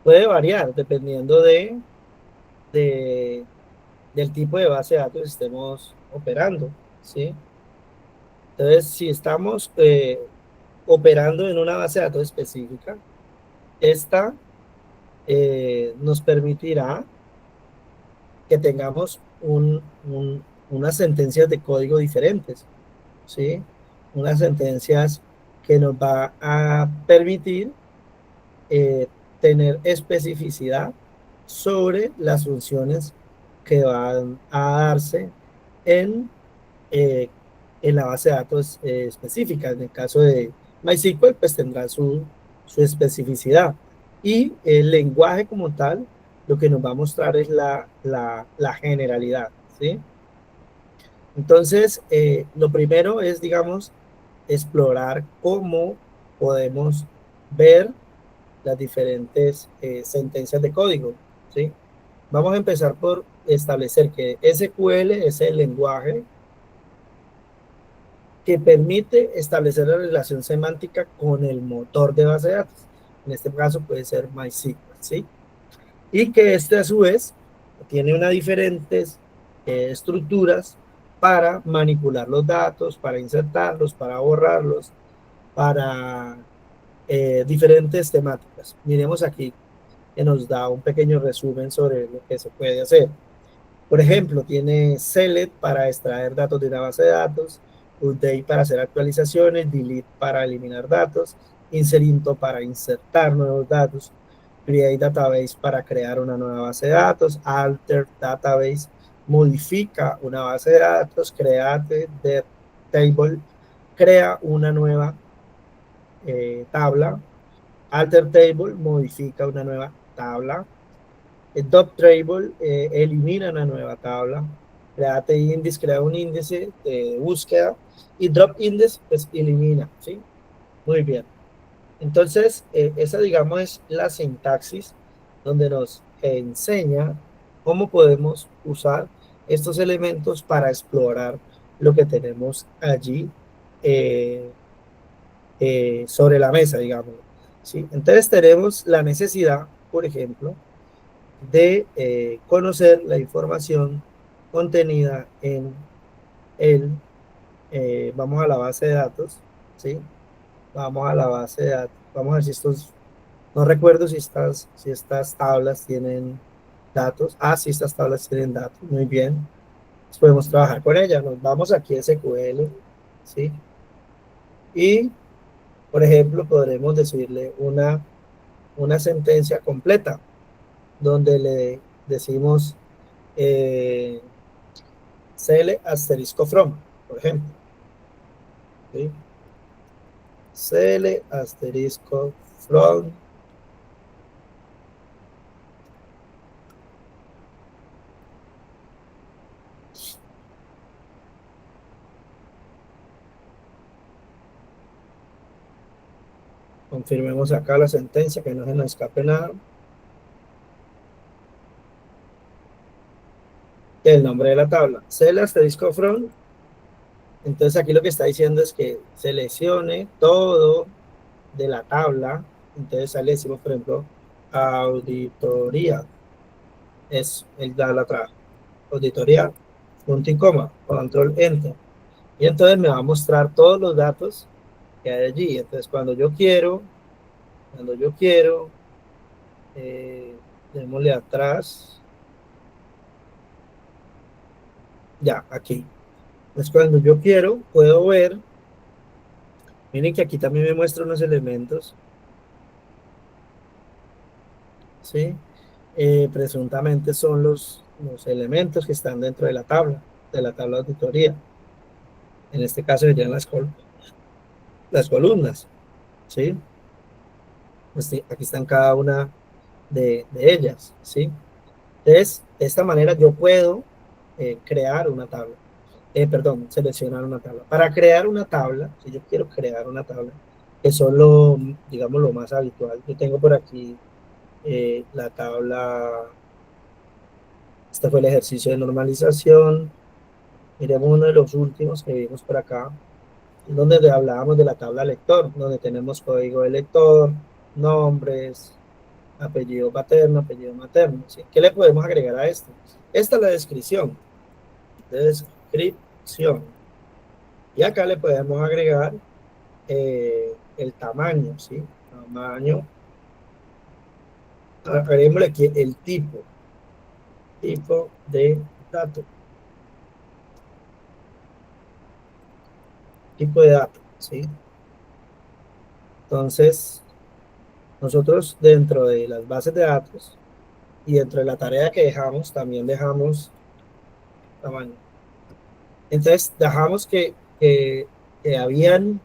Puede variar dependiendo de, del tipo de base de datos que estemos operando, ¿sí? Entonces, si estamos operando en una base de datos específica, esta nos permitirá que tengamos unas sentencias de código diferentes, ¿sí? Unas sentencias que nos va a permitir eh, tener especificidad sobre las funciones que van a darse en, eh, en la base de datos específica. En el caso de MySQL, pues tendrá su especificidad. Y el lenguaje como tal, lo que nos va a mostrar es la generalidad, ¿sí? Entonces, lo primero es, digamos, explorar cómo podemos ver las diferentes sentencias de código, ¿sí? Vamos a empezar por establecer que SQL es el lenguaje que permite establecer la relación semántica con el motor de base de datos. En este caso puede ser MySQL, ¿sí? Y que este a su vez tiene unas diferentes estructuras para manipular los datos, para insertarlos, para borrarlos, para diferentes temáticas. Miremos aquí que nos da un pequeño resumen sobre lo que se puede hacer. Por ejemplo, tiene select para extraer datos de una base de datos, update para hacer actualizaciones, delete para eliminar datos, insert into para insertar nuevos datos, create database para crear una nueva base de datos, alter database modifica una base de datos, create the table crea una nueva tabla, alter table modifica una nueva tabla, el drop table elimina una nueva tabla, create index crea un índice de búsqueda y drop index pues elimina, ¿sí? Muy bien. Entonces, esa digamos es la sintaxis donde nos enseña cómo podemos usar estos elementos para explorar lo que tenemos allí sobre la mesa, digamos. ¿Sí? Entonces tenemos la necesidad, por ejemplo, de conocer la información contenida en el, vamos a la base de datos, ¿sí? Vamos a la base de datos, vamos a ver si estos, no recuerdo si estas tablas tienen datos, sí, estas tablas tienen datos, muy bien, pues podemos trabajar con ellas, nos vamos aquí a SQL, ¿sí? Y, por ejemplo, podremos decirle una sentencia completa, donde le decimos CL asterisco from, por ejemplo. ¿Sí? CL asterisco from. Confirmemos acá la sentencia, que no se nos escape nada. El nombre de la tabla. CL asterisco from. Entonces aquí lo que está diciendo es que seleccione todo de la tabla. Entonces ahí le decimos, por ejemplo, auditoría. Es el da la otra. Auditoría, punto y coma, control enter. Y entonces me va a mostrar todos los datos que hay allí. Entonces cuando yo quiero, démosle atrás, ya, aquí. Entonces cuando yo quiero, puedo ver, miren que aquí también me muestra unos elementos, ¿sí? Presuntamente son los elementos que están dentro de la tabla de auditoría. En este caso serían las columnas, ¿sí? Pues sí, aquí están cada una de ellas, ¿sí? Entonces, de esta manera yo puedo crear una tabla. Perdón, seleccionar una tabla. Para crear una tabla, si yo quiero crear una tabla, que son digamos, lo más habitual, yo tengo por aquí la tabla, este fue el ejercicio de normalización. Miremos uno de los últimos que vimos por acá, donde hablábamos de la tabla lector, donde tenemos código de lector, nombres, apellido paterno, apellido materno, ¿sí? ¿Qué le podemos agregar a esto? Esta es la descripción. Descripción. Y acá le podemos agregar el tamaño, ¿sí? Tamaño. Agreguémosle aquí el tipo de dato. Tipo de dato, ¿sí? Entonces, nosotros dentro de las bases de datos y dentro de la tarea que dejamos, también dejamos tamaño. Entonces, dejamos que habían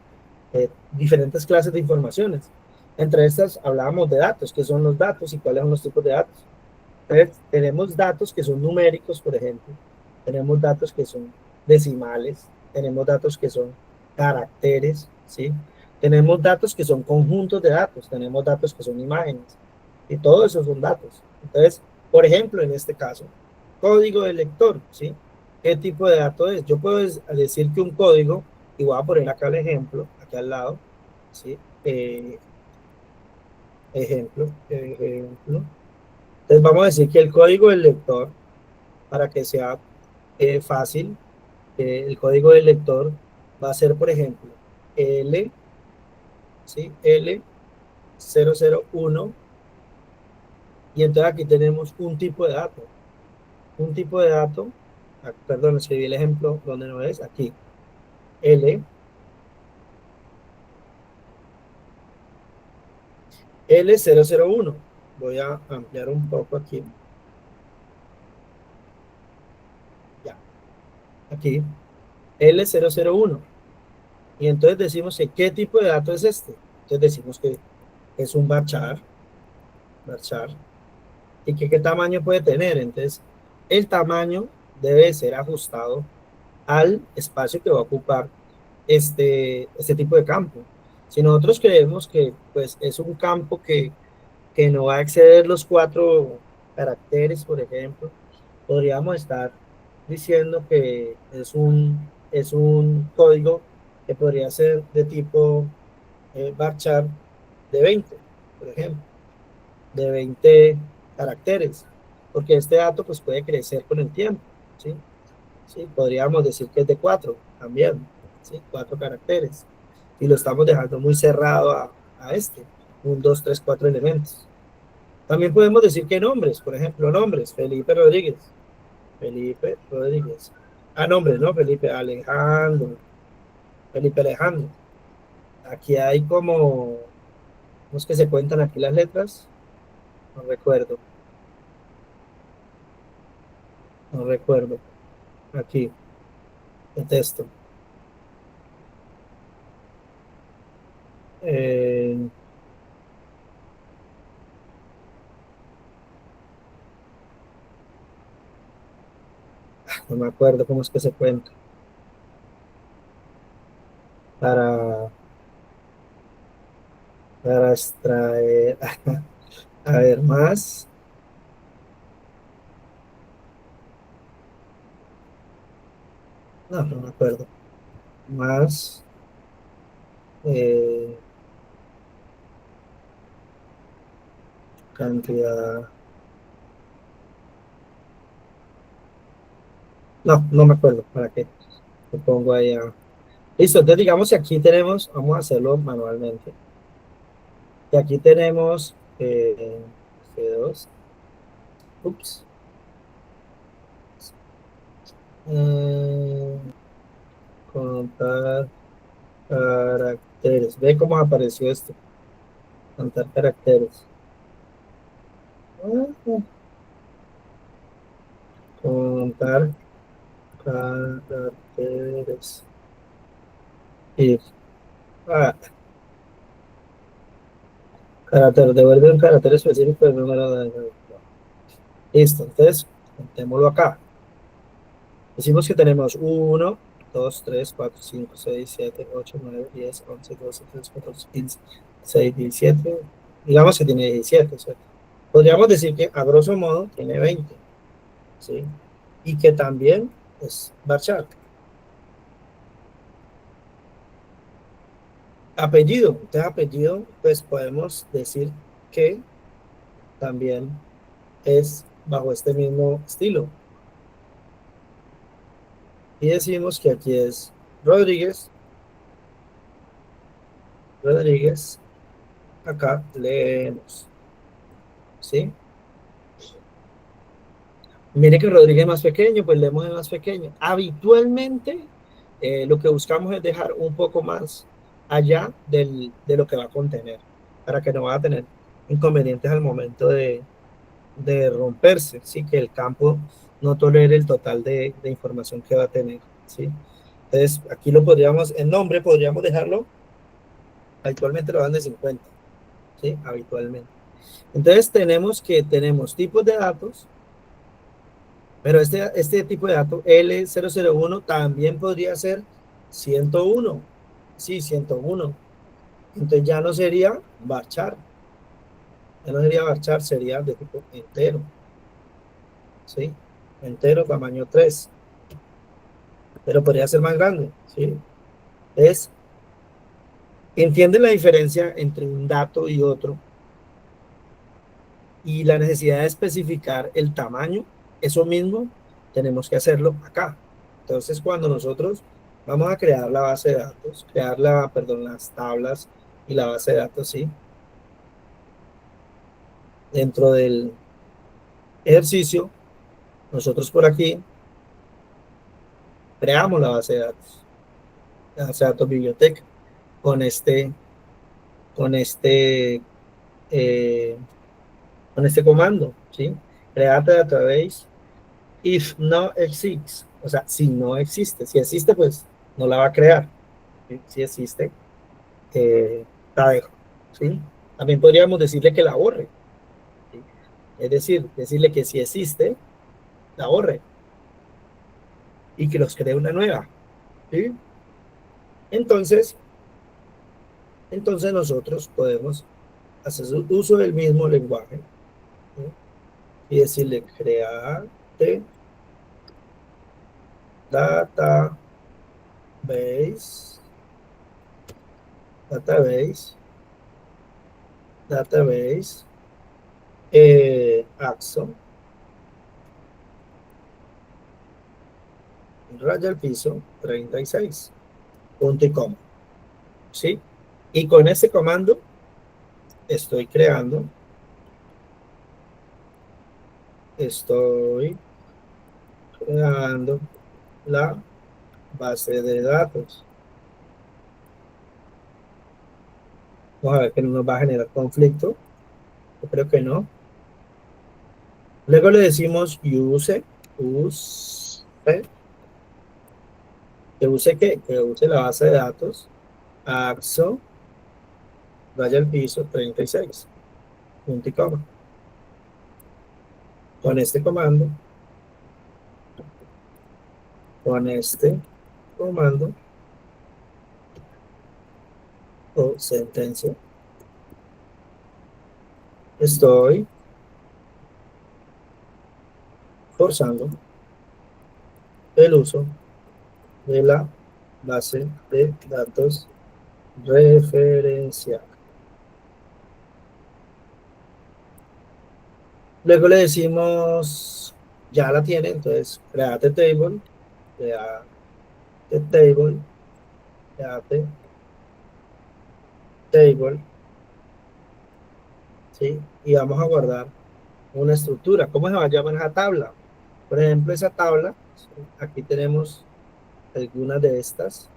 diferentes clases de informaciones. Entre estas hablábamos de datos, qué son los datos y cuáles son los tipos de datos. Entonces, tenemos datos que son numéricos, por ejemplo, tenemos datos que son decimales, tenemos datos que son caracteres, ¿sí? Tenemos datos que son conjuntos de datos, tenemos datos que son imágenes, y todo eso son datos. Entonces, por ejemplo, en este caso, código de lector, ¿sí? ¿Qué tipo de dato es? Yo puedo decir que un código, y voy a poner acá el ejemplo, aquí al lado, ¿sí? Ejemplo. Entonces vamos a decir que el código del lector, para que sea fácil, el código del lector va a ser, por ejemplo, L, ¿sí? L001, y entonces aquí tenemos un tipo de dato. Un tipo de dato, perdón, escribí el ejemplo donde no es, aquí, L, L001. Voy a ampliar un poco aquí. Ya, aquí, L001. Y entonces decimos que qué tipo de dato es este. Entonces decimos que es un varchar, y que qué tamaño puede tener. Entonces, el tamaño debe ser ajustado al espacio que va a ocupar este tipo de campo. Si nosotros creemos que pues, es un campo que no va a exceder los 4 caracteres, por ejemplo, podríamos estar diciendo que es un código que podría ser de tipo varchar de 20, por ejemplo, de 20 caracteres, porque este dato pues puede crecer con el tiempo, ¿sí? ¿Sí? Podríamos decir que es de 4 también, ¿sí? 4 caracteres, y lo estamos dejando muy cerrado a este, 1, 2, 3, 4 elementos. También podemos decir que nombres, por ejemplo, nombres, Felipe Rodríguez. Nombres, ¿no? Felipe Alejandro, Felipe Alejandro. Aquí hay como, ¿cómo es que se cuentan aquí las letras? No recuerdo, no recuerdo. Aquí, el texto. Eh, no me acuerdo cómo es que se cuenta. Para, para extraer, a ver, más. No, no me acuerdo. Más eh, cantidad. No, no me acuerdo. ¿Para qué? Lo pongo ahí a... Listo, entonces digamos que aquí tenemos, vamos a hacerlo manualmente. Y aquí tenemos C2, ups, eh, contar caracteres. Ve cómo apareció esto, contar caracteres. Contar caracteres. Y, carácter, devuelve un carácter específico del número de... Listo, entonces, contémoslo acá. Decimos que tenemos 1, 2, 3, 4, 5, 6, 7, 8, 9, 10, 11, 12, 13, 14, 15, 16, 17. Digamos que tiene 17, ¿cierto? Podríamos decir que a grosso modo tiene 20, ¿sí? Y que también es varchar. Apellido, entonces apellido, pues podemos decir que también es bajo este mismo estilo. Y decimos que aquí es Rodríguez, Rodríguez, acá leemos, ¿sí? Mire que Rodríguez es más pequeño, pues leemos es más pequeño. Habitualmente, lo que buscamos es dejar un poco más allá de lo que va a contener, para que no va a tener inconvenientes al momento de romperse, ¿sí? Que el campo no tolere el total de información que va a tener, ¿sí? Entonces, aquí lo podríamos, el nombre podríamos dejarlo, habitualmente lo dan de 50, ¿sí? Habitualmente. Entonces, tenemos tipos de datos, pero este tipo de dato, L001, también podría ser 101, sí, 101. Entonces ya no sería varchar, ya no sería varchar, sería de tipo entero, ¿sí? Entero, tamaño 3, pero podría ser más grande, ¿sí? Es, ¿entienden la diferencia entre un dato y otro? Y la necesidad de especificar el tamaño, eso mismo tenemos que hacerlo acá. Entonces, cuando nosotros vamos a crear la base de datos, perdón, las tablas y la base de datos, ¿sí? Dentro del ejercicio, nosotros por aquí creamos la base de datos biblioteca, con este, con este, eh, con este comando, ¿sí? Create database if no exists, o sea, si no existe, si existe, pues no la va a crear, ¿sí? Si existe, la dejo, ¿sí? También podríamos decirle que la borre, ¿sí? Es decir, decirle que si existe, la borre y que los cree una nueva, ¿sí? Entonces, entonces nosotros podemos hacer uso del mismo lenguaje, ¿sí? Y decirle create database, database, database, Axon, raya al piso 36, punto y coma, ¿sí? Y con este comando estoy creando la base de datos. Vamos a ver que no nos va a generar conflicto. Yo creo que no. Luego le decimos que use la base de datos axo raya al piso 36, punto y coma. Con este comando, con este comando o sentencia, estoy forzando el uso de la base de datos referencial. Luego le decimos, ya la tiene, entonces create table, create table, create table, ¿sí? Y vamos a guardar una estructura. ¿Cómo se va a llamar esa tabla? Por ejemplo, esa tabla, ¿sí? Aquí tenemos algunas de estas.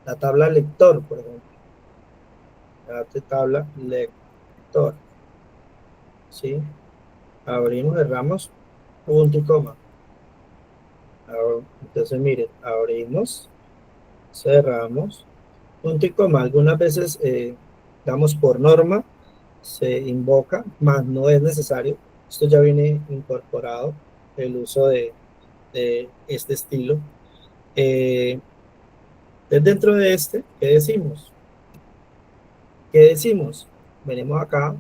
La tabla lector, por ejemplo. Create tabla lector, ¿sí? Abrimos, cerramos, punto y coma. Entonces, miren, abrimos, cerramos, punto y coma. Algunas veces, damos por norma, se invoca, más no es necesario. Esto ya viene incorporado, el uso de este estilo. Eh, Dentro de este, ¿qué decimos? ¿Qué decimos? Venimos acá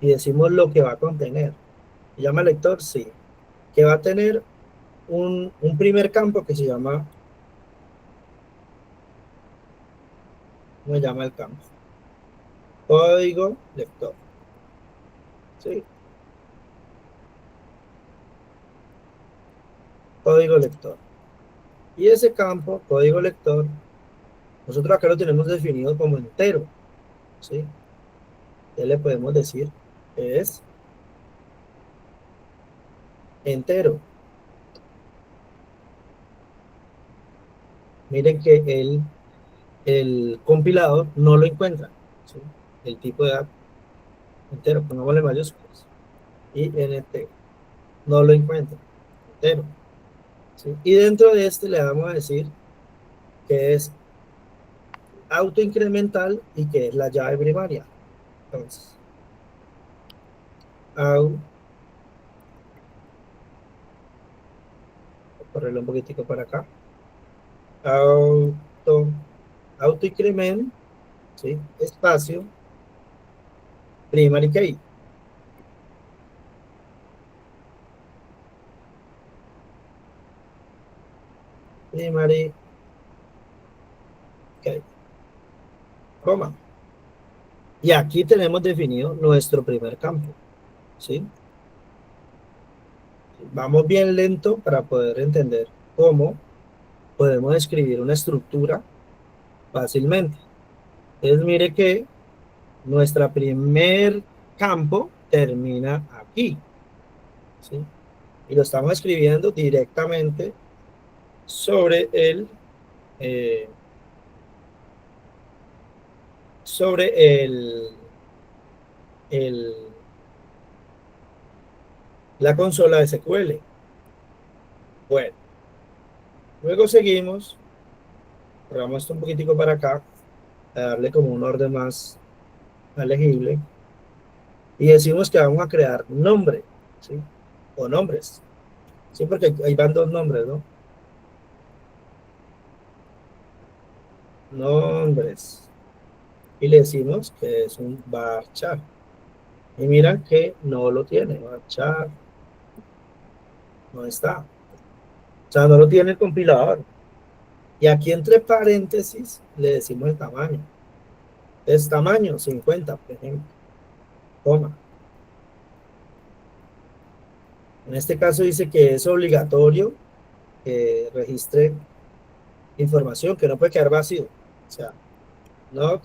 y decimos lo que va a contener. ¿Se llama lector? Sí. Que va a tener un primer campo que se llama, ¿cómo se llama el campo? Código lector. ¿Sí? Código lector. Y ese campo, código lector, nosotros acá lo tenemos definido como entero. ¿Sí? ¿Qué le podemos decir? Es entero. Miren que el compilador no lo encuentra. ¿Sí? El tipo de dato entero, pongámosle mayúsculas. Y nt, no lo encuentra. Entero. ¿Sí? Y dentro de este le vamos a decir que es autoincremental y que es la llave primaria. Entonces, auto, correrlo un poquitico para acá. Auto, autoincrement, ¿sí? Espacio, primary key. Primary key. Coma. Y aquí tenemos definido nuestro primer campo, ¿sí? Vamos bien lento para poder entender cómo podemos escribir una estructura fácilmente. Entonces, mire que nuestro primer campo termina aquí, ¿sí? Y lo estamos escribiendo directamente sobre eh, sobre el, la consola de SQL. Bueno, luego seguimos, programamos esto un poquitico para acá, a darle como un orden más legible, y decimos que vamos a crear nombre, ¿sí? O nombres, ¿sí? Porque ahí van dos nombres, ¿no? Nombres. Y le decimos que es un varchar. Y miran que no lo tiene, varchar no está. O sea, no lo tiene el compilador. Y aquí entre paréntesis le decimos el tamaño. Es tamaño 50, por ejemplo. Coma. En este caso dice que es obligatorio que registre información, que no puede quedar vacío. O sea, not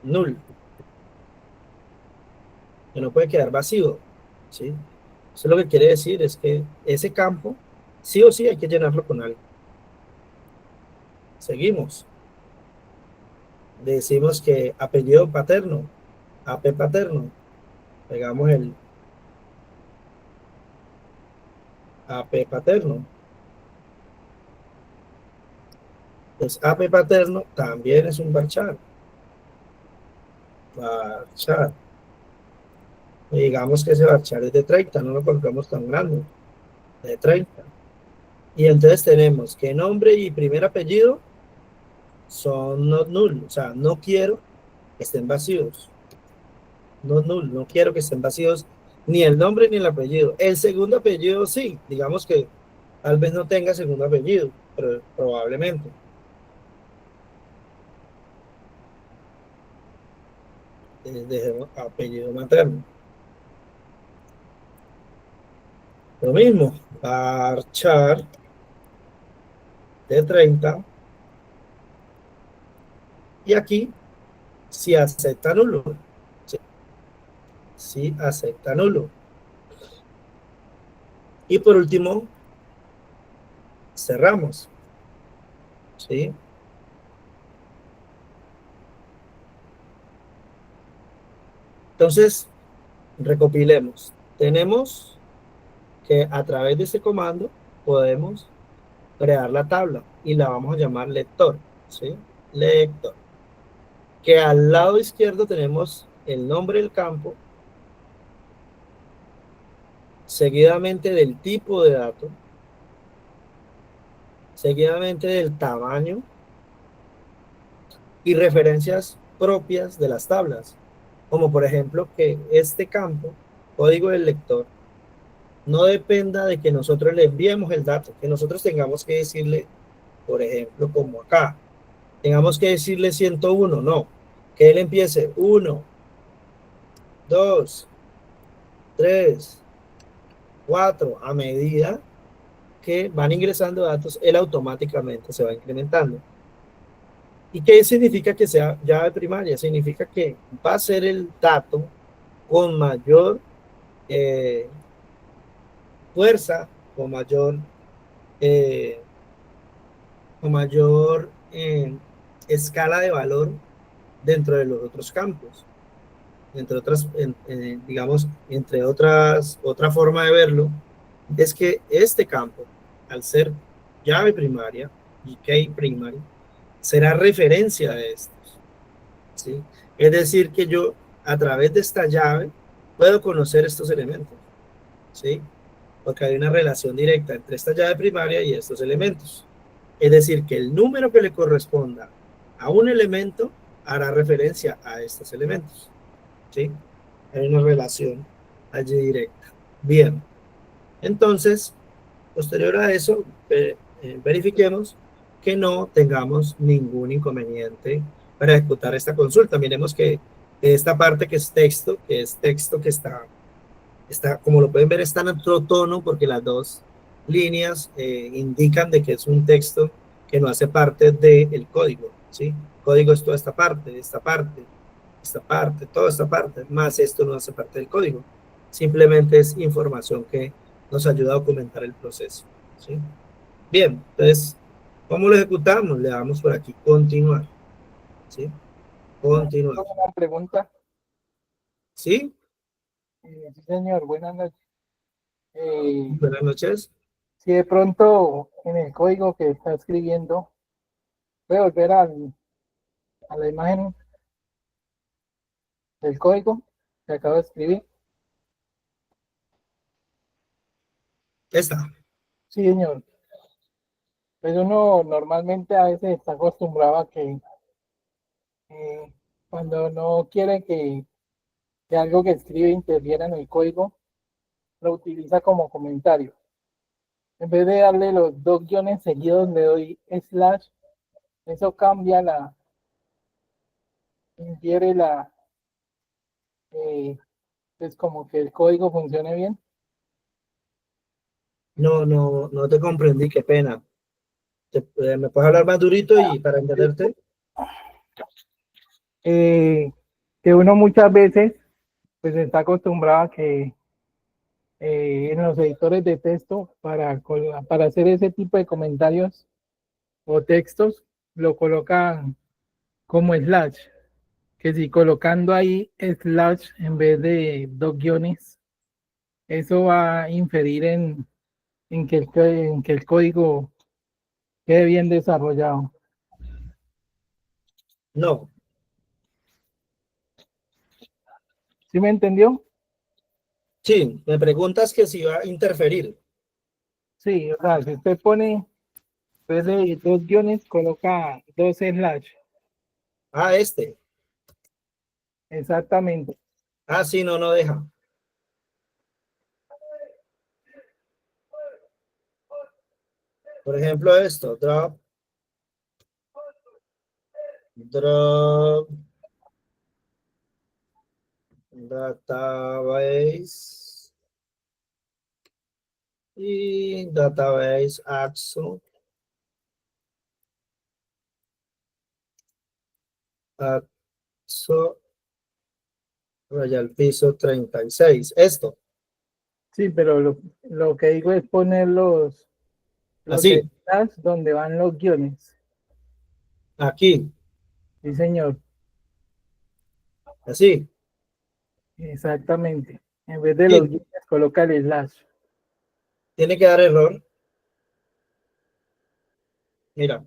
null, que no puede quedar vacío. ¿Sí? Eso lo que quiere decir es que ese campo, sí o sí hay que llenarlo con algo. Seguimos. Decimos que apellido paterno, AP paterno, pegamos el AP paterno. Pues AP paterno también es un varchar. Varchar. Y digamos que ese varchar es de 30, no lo colocamos tan grande, de 30. Y entonces tenemos que nombre y primer apellido son not null, o sea, no quiero que estén vacíos. No null, no quiero que estén vacíos ni el nombre ni el apellido. El segundo apellido sí, digamos que tal vez no tenga segundo apellido, pero probablemente. Dejemos apellido materno. Lo mismo, varchar de 30 y aquí si acepta nulo. Si acepta nulo. Y por último, cerramos. ¿Sí? Entonces, recopilemos. Tenemos que a través de ese comando podemos crear la tabla y la vamos a llamar lector. ¿Sí? Lector. Que al lado izquierdo tenemos el nombre del campo, seguidamente del tipo de dato, seguidamente del tamaño y referencias propias de las tablas, como por ejemplo que este campo, código del lector, no dependa de que nosotros le enviemos el dato, que nosotros tengamos que decirle, por ejemplo, como acá, tengamos que decirle 101, no, que él empiece 1, 2, 3, 4, a medida que van ingresando datos, él automáticamente se va incrementando. ¿Y qué significa que sea llave primaria? Significa que va a ser el dato con mayor fuerza, eh, con mayor escala de valor dentro de los otros campos. Entre otras, digamos, entre otras, otra forma de verlo, es que este campo, al ser llave primaria y key primary, será referencia de estos, ¿sí? Es decir, que yo a través de esta llave puedo conocer estos elementos, ¿sí? Porque hay una relación directa entre esta llave primaria y estos elementos. Es decir, que el número que le corresponda a un elemento hará referencia a estos elementos, ¿sí? Hay una relación allí directa. Bien, entonces, posterior a eso, verifiquemos que no tengamos ningún inconveniente para ejecutar esta consulta. Miremos que esta parte que es texto, que está, como lo pueden ver, está en otro tono porque las dos líneas indican de que es un texto que no hace parte del código, ¿sí? El código es toda esta parte, esta parte, esta parte, toda esta parte, más esto no hace parte del código. Simplemente es información que nos ayuda a documentar el proceso, ¿sí? Bien, entonces, ¿cómo lo ejecutamos? Le damos por aquí continuar, ¿sí? Continuar, Una pregunta. ¿sí? Sí, señor, buenas noches. Buenas noches. Si de pronto en el código que está escribiendo, puede volver a la imagen del código que acabo de escribir. Está. Sí, señor. Pues uno normalmente a veces está acostumbrado a que cuando no quiere que algo que escribe interfiera en el código, lo utiliza como comentario. En vez de darle los dos guiones seguidos, le doy slash. Eso cambia infiere pues como que el código funcione bien. No te comprendí, qué pena. ¿Me puedes hablar más durito y para entenderte? Eh, que uno muchas veces pues está acostumbrado a que en los editores de texto para hacer ese tipo de comentarios o textos lo colocan como slash, que si colocando ahí slash en vez de dos guiones, eso va a inferir en que el código quede bien desarrollado. No. ¿Sí me entendió? Sí, me preguntas que si va a interferir. Sí, o sea, si usted pone en vez de dos guiones, coloca dos slash. Ah, este. Exactamente. Ah, sí, no deja. Por ejemplo, esto, drop database y database axo, axo, raya al piso 36. Esto, Sí, pero lo que digo es poner los así, slash donde van los guiones. aquí, Sí, señor. así. Exactamente. En vez de los Sí, guiones, coloca el slash. tiene que dar error. Mira,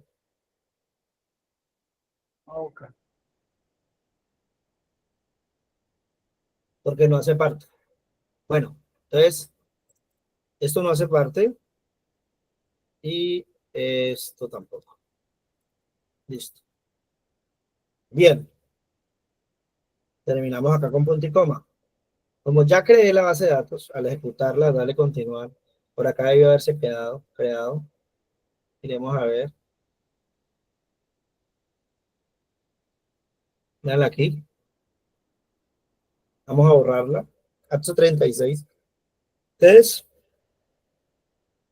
Ok. porque no hace parte. Bueno, entonces, esto no hace parte y esto tampoco. Listo. Bien. terminamos acá con punto y coma. Como ya creé la base de datos, al ejecutarla, darle continuar, por acá debió haberse creado. Iremos a ver. Dale aquí. Vamos a borrarla. Acto 36. Entonces,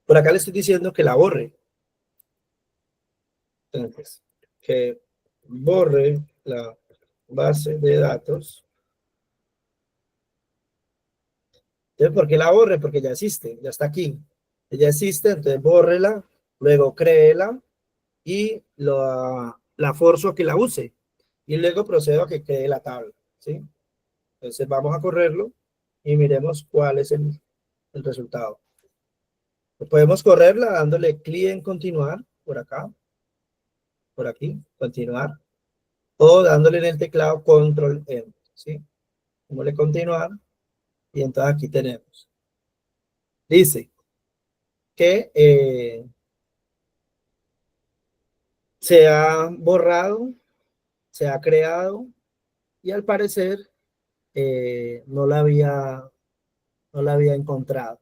por acá le estoy diciendo que la borre. Entonces, que borre la base de datos. Entonces, ¿por qué la borre? Porque ya existe, ya está aquí. Ya existe, entonces bórrela, luego créela y la forzo a que la use. Y luego procedo a que cree la tabla, ¿sí? Entonces vamos a correrlo y miremos cuál es el resultado. Podemos correrla dándole clic en continuar, por acá, por aquí, continuar, o dándole en el teclado control N, ¿sí? Démosle continuar y entonces aquí tenemos. Dice que se ha borrado, se ha creado y al parecer no la había encontrado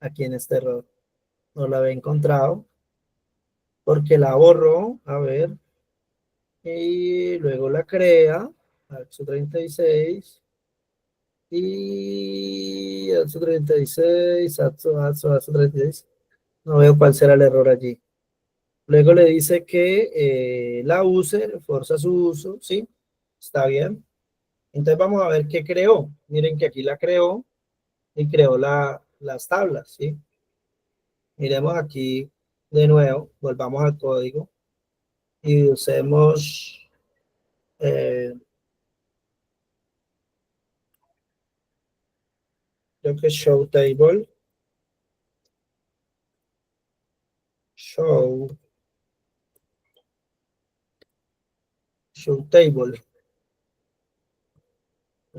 aquí en este error. No la había encontrado porque la borró, a ver, y luego la crea, AXO 36, y AXO 36, AXO 36, no veo cuál será el error allí. Luego le dice que la use, fuerza su uso, ¿sí? Está bien. Entonces vamos a ver qué creó. Miren que aquí la creó y creó las tablas, ¿sí? Miremos aquí de nuevo, volvamos al código y usemos creo que show table, show table,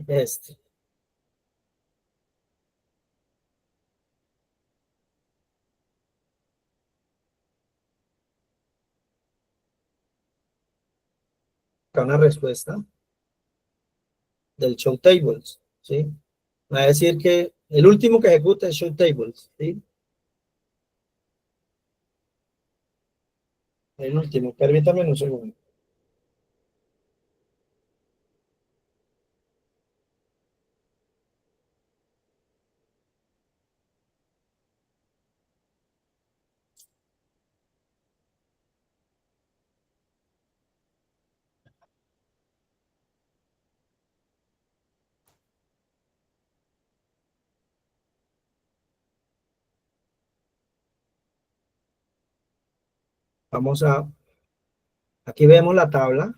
este. Acá una respuesta del show tables, ¿sí? Va a decir que el último que ejecuta es show tables, ¿sí? El último, permítame un segundo. Vamos aquí vemos la tabla,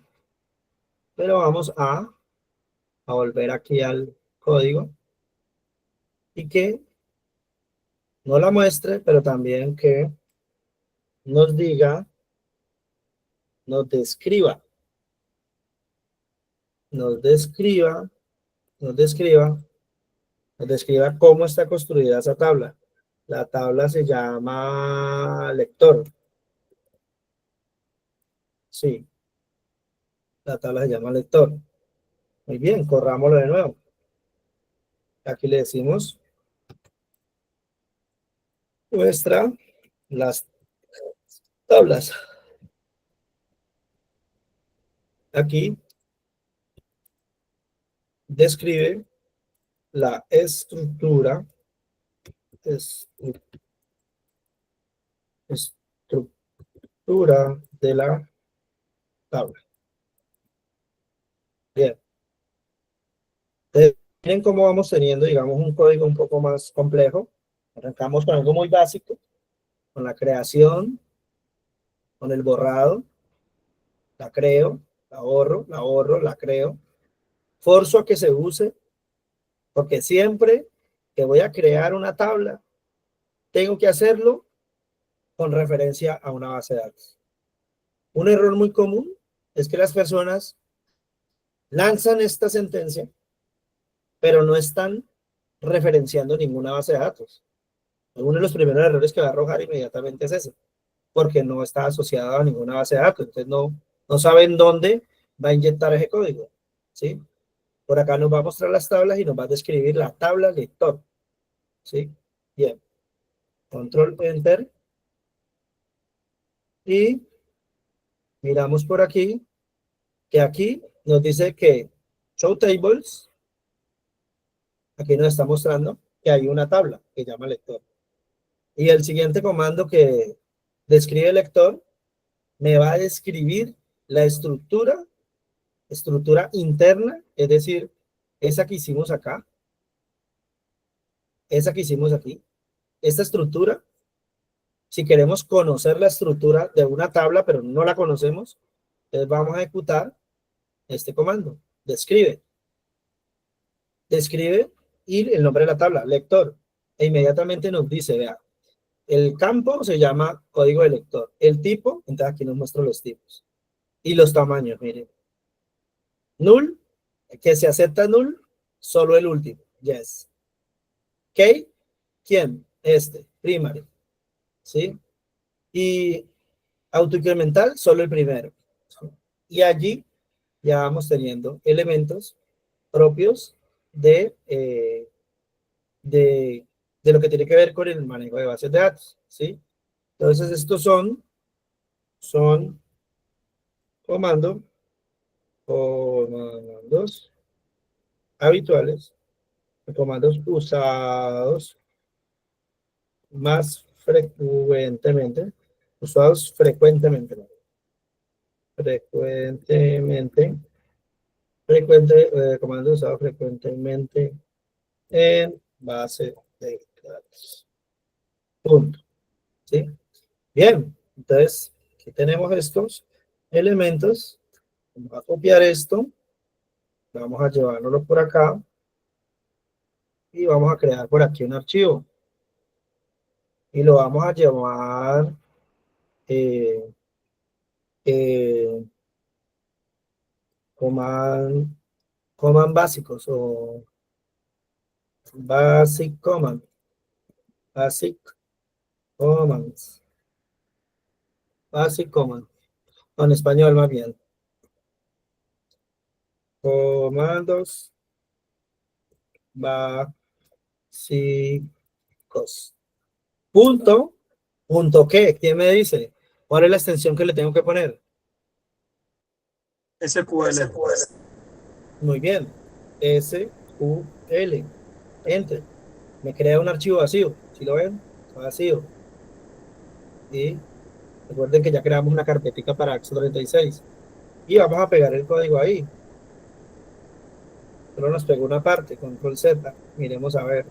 pero vamos a volver aquí al código y que no la muestre, pero también que nos diga, nos describa, nos describa, nos describa, nos describa cómo está construida esa tabla. La tabla se llama lector. Sí, la tabla se llama lector. Muy bien, corrámoslo de nuevo. Aquí le decimos, muestra las tablas. Aquí describe la estructura, estructura de la tabla. Bien. Miren cómo vamos teniendo, digamos, un código un poco más complejo. Arrancamos con algo muy básico, con la creación, con el borrado, la creo, la borro, la creo. Forzo a que se use, porque siempre que voy a crear una tabla, tengo que hacerlo con referencia a una base de datos. Un error muy común es que las personas lanzan esta sentencia, pero no están referenciando ninguna base de datos. Uno de los primeros errores que va a arrojar inmediatamente es ese, porque no está asociado a ninguna base de datos. Entonces no saben dónde va a inyectar ese código, ¿sí? Por acá nos va a mostrar las tablas y nos va a describir la tabla lector. ¿Sí? Bien. Control Enter. Y miramos por aquí, que aquí nos dice que Show Tables, aquí nos está mostrando que hay una tabla que llama lector. Y el siguiente comando que describe el lector me va a describir la estructura interna, es decir, esa que hicimos acá, esa que hicimos aquí, esta estructura. Si queremos conocer la estructura de una tabla, pero no la conocemos, entonces vamos a ejecutar este comando, describe y el nombre de la tabla, lector, e inmediatamente nos dice, vea, el campo se llama código de lector, el tipo, entonces aquí nos muestro los tipos, y los tamaños, miren, null, que se acepta null, solo el último, yes, key, ¿quién? Este, primary, ¿sí? Y autoincremental, solo el primero, y allí ya vamos teniendo elementos propios de lo que tiene que ver con el manejo de bases de datos, ¿sí? Entonces, estos son comandos habituales, comandos usados más frecuentemente, comandos usados frecuentemente en base de datos. Punto. ¿Sí? Bien, entonces aquí tenemos estos elementos. Vamos a copiar esto, vamos a llevárnoslo por acá y vamos a crear por aquí un archivo y lo vamos a llamar command básicos o basic commands, en español más bien, comandos básicos. Punto ¿qué? ¿Quién me dice? ¿Cuál es la extensión que le tengo que poner? SQL. Muy bien. SQL. Enter. Me crea un archivo vacío. ¿Sí lo ven? Vacío. Y recuerden que ya creamos una carpetica para Axo36. Y vamos a pegar el código ahí. Solo nos pegó una parte, control Z. Miremos a ver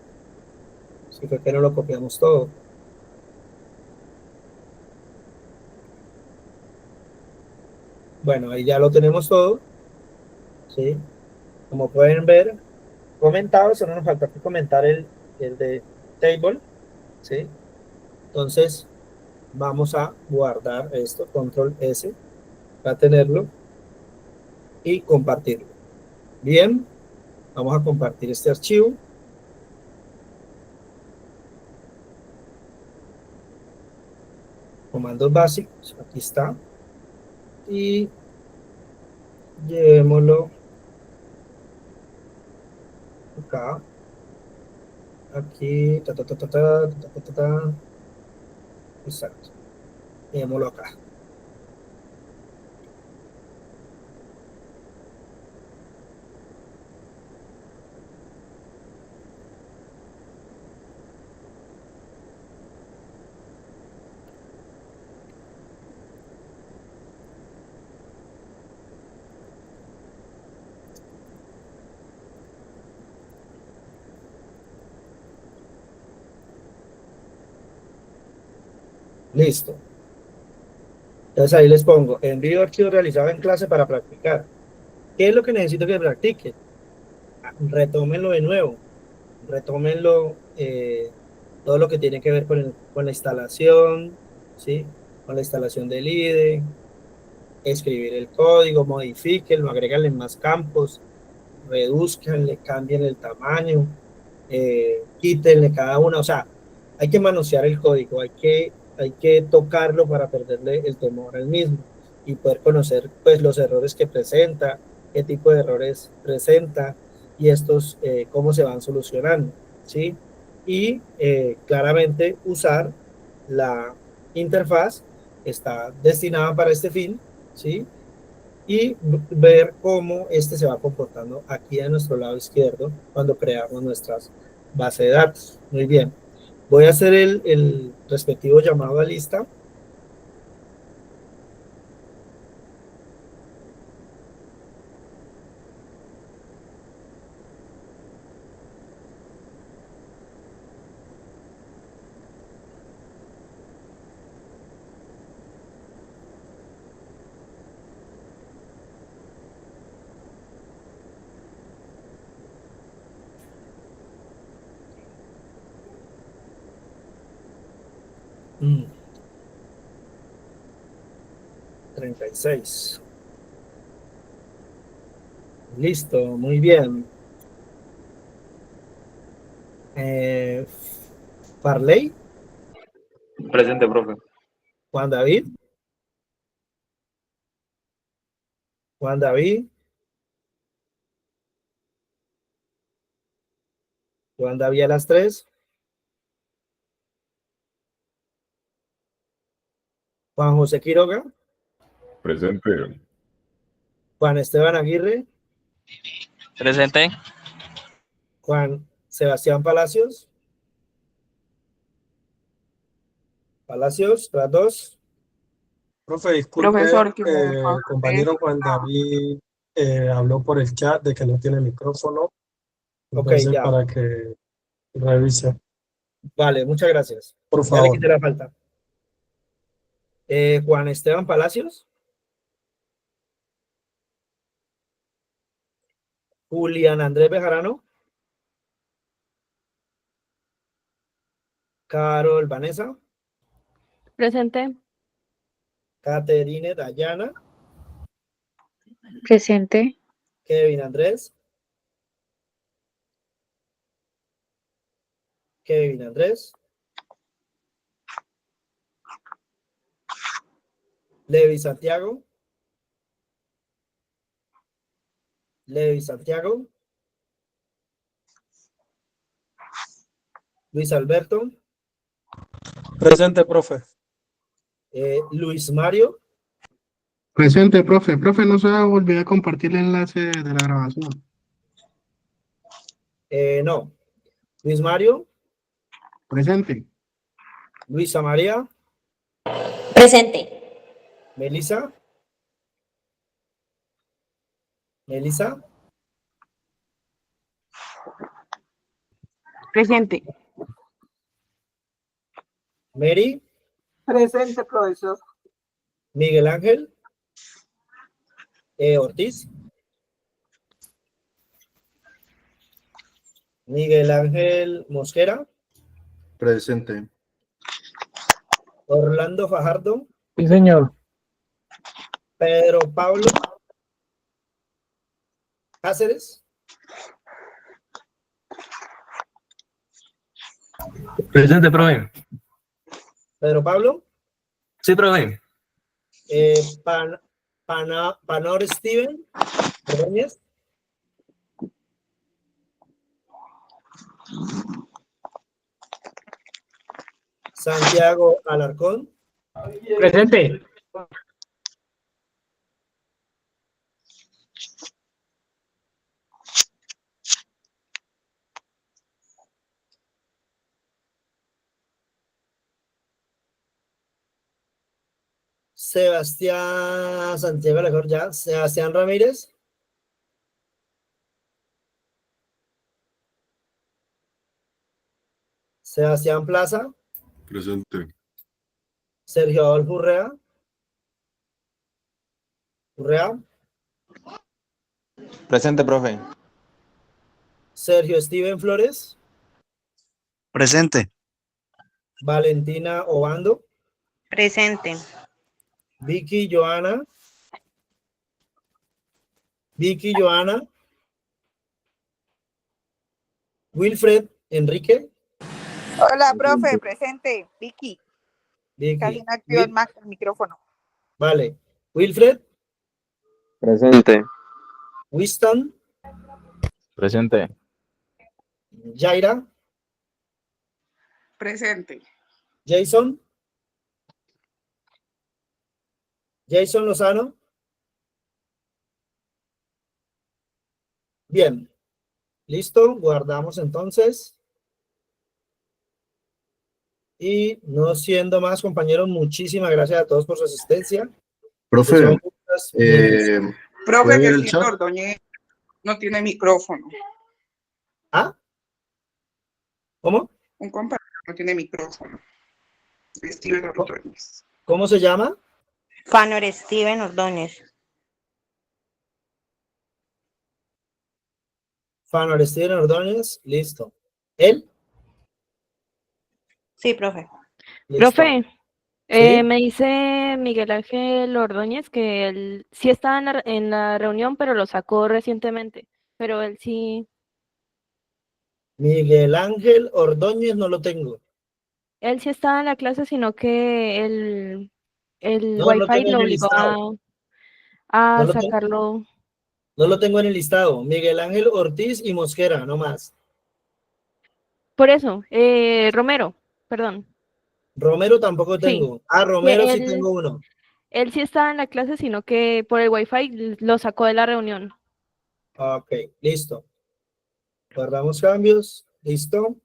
si fue que no lo copiamos todo. Bueno, ahí ya lo tenemos todo. ¿Sí? Como pueden ver, comentado, solo nos falta comentar el de table. ¿Sí? Entonces, vamos a guardar esto, control S, para tenerlo y compartirlo. Bien, vamos a compartir este archivo. Comandos básicos, aquí está. Y llevémoslo acá. Aquí, exacto. Llevémoslo acá. Listo. Entonces ahí les pongo, envío archivo realizado en clase para practicar. ¿Qué es lo que necesito que practiquen? Retómenlo de nuevo. Retómenlo todo lo que tiene que ver con la instalación, ¿sí? Con la instalación del IDE, escribir el código, modifíquenlo, agréganle más campos, reduzcanle, cambien el tamaño, quítenle cada una, o sea, hay que manosear el código, hay que tocarlo para perderle el temor al mismo y poder conocer pues los errores que presenta, qué tipo de errores presenta, y estos cómo se van solucionando, ¿sí? Y claramente usar la interfaz está destinada para este fin, ¿sí? Y ver cómo este se va comportando aquí a nuestro lado izquierdo cuando creamos nuestras bases de datos. Muy bien. Voy a hacer el respectivo llamado a lista. Mm, 36. Listo, muy bien. Eh, Farley, Presente, profe. Juan David, Juan David, Juan David a las 3, Juan José Quiroga, Presente. Juan Esteban Aguirre, Presente. Juan Sebastián Palacios, las 2. Profe, disculpe, Profesor, que me el compañero Juan David habló por el chat de que no tiene micrófono, Ok, entonces ya. para que revise, Vale, muchas gracias. por Ya le favor. quité la falta. Juan Esteban Palacios, Julián Andrés Bejarano, Carol Vanessa, Presente. Caterine Dayana, Presente. Kevin Andrés, Kevin Andrés, Levi Santiago, Levi Santiago, Luis Alberto, Presente, profe. Luis Mario, Presente, profe. Profe, no se va a olvidar de compartir el enlace de la grabación. no, Luis Mario, Presente. Luisa María, Presente. Melissa, Melissa, Presente. Mary, Presente, profesor. Miguel Ángel, Ortiz, Miguel Ángel Mosquera, Presente. Orlando Fajardo, Sí, señor. Pedro Pablo Cáceres, Presente, profe. Pedro Pablo, Sí, profe. Panor Steven Ordóñez, Santiago Alarcón, Presente. Sebastián Santiago Alarcón, ya, Sebastián Ramírez, Sebastián Plaza, Presente. Sergio Adolfo Urrea, Presente, profe. Sergio Steven Flores, Presente. Valentina Obando, Presente. Vicky Joana, Wilfred Enrique, Hola, profe, presente. Vicky, casi Vicky, no activo el micrófono. vale, Wilfred, Presente. Winston, Presente. Yaira, Presente. Jason, Jason Lozano. Bien, listo, guardamos entonces. Y no siendo más, compañeros, muchísimas gracias a todos por su asistencia. Profe, Son muchas- ¿puede Profe, ver que el el chat? señor Ordóñez no tiene micrófono. ¿Ah? ¿Cómo? Un compañero no tiene micrófono. Steven Ordóñez. ¿Cómo se llama? Fanor Steven Ordóñez. Fanor Steven Ordóñez, listo. ¿Él? Sí, profe. Listo. Profe, ¿Sí? me dice Miguel Ángel Ordóñez que él sí estaba en la reunión, pero lo sacó recientemente. Pero él sí, Miguel Ángel Ordóñez no lo tengo. él sí estaba en la clase, sino que el No lo Wi-Fi tengo en lo el obligó listado. a No lo tengo, sacarlo. no lo tengo en el listado. Miguel Ángel Ortiz y Mosquera, no más. Por eso, Romero, perdón. Romero tampoco Sí, tengo. Ah, Romero que sí tengo uno. él sí estaba en la clase, sino que por el Wi-Fi lo sacó de la reunión. Ok, listo. Guardamos cambios. Listo.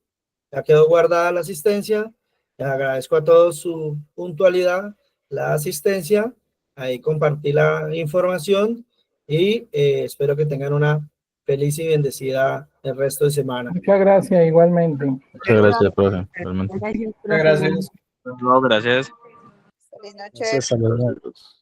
Ya quedó guardada la asistencia. Les agradezco a todos su puntualidad, la asistencia. Ahí compartí la información y espero que tengan una feliz y bendecida el resto de semana. Muchas gracias, igualmente. Muchas gracias, profe. Realmente. Gracias, Muchas gracias. No, gracias. Feliz noche. Gracias.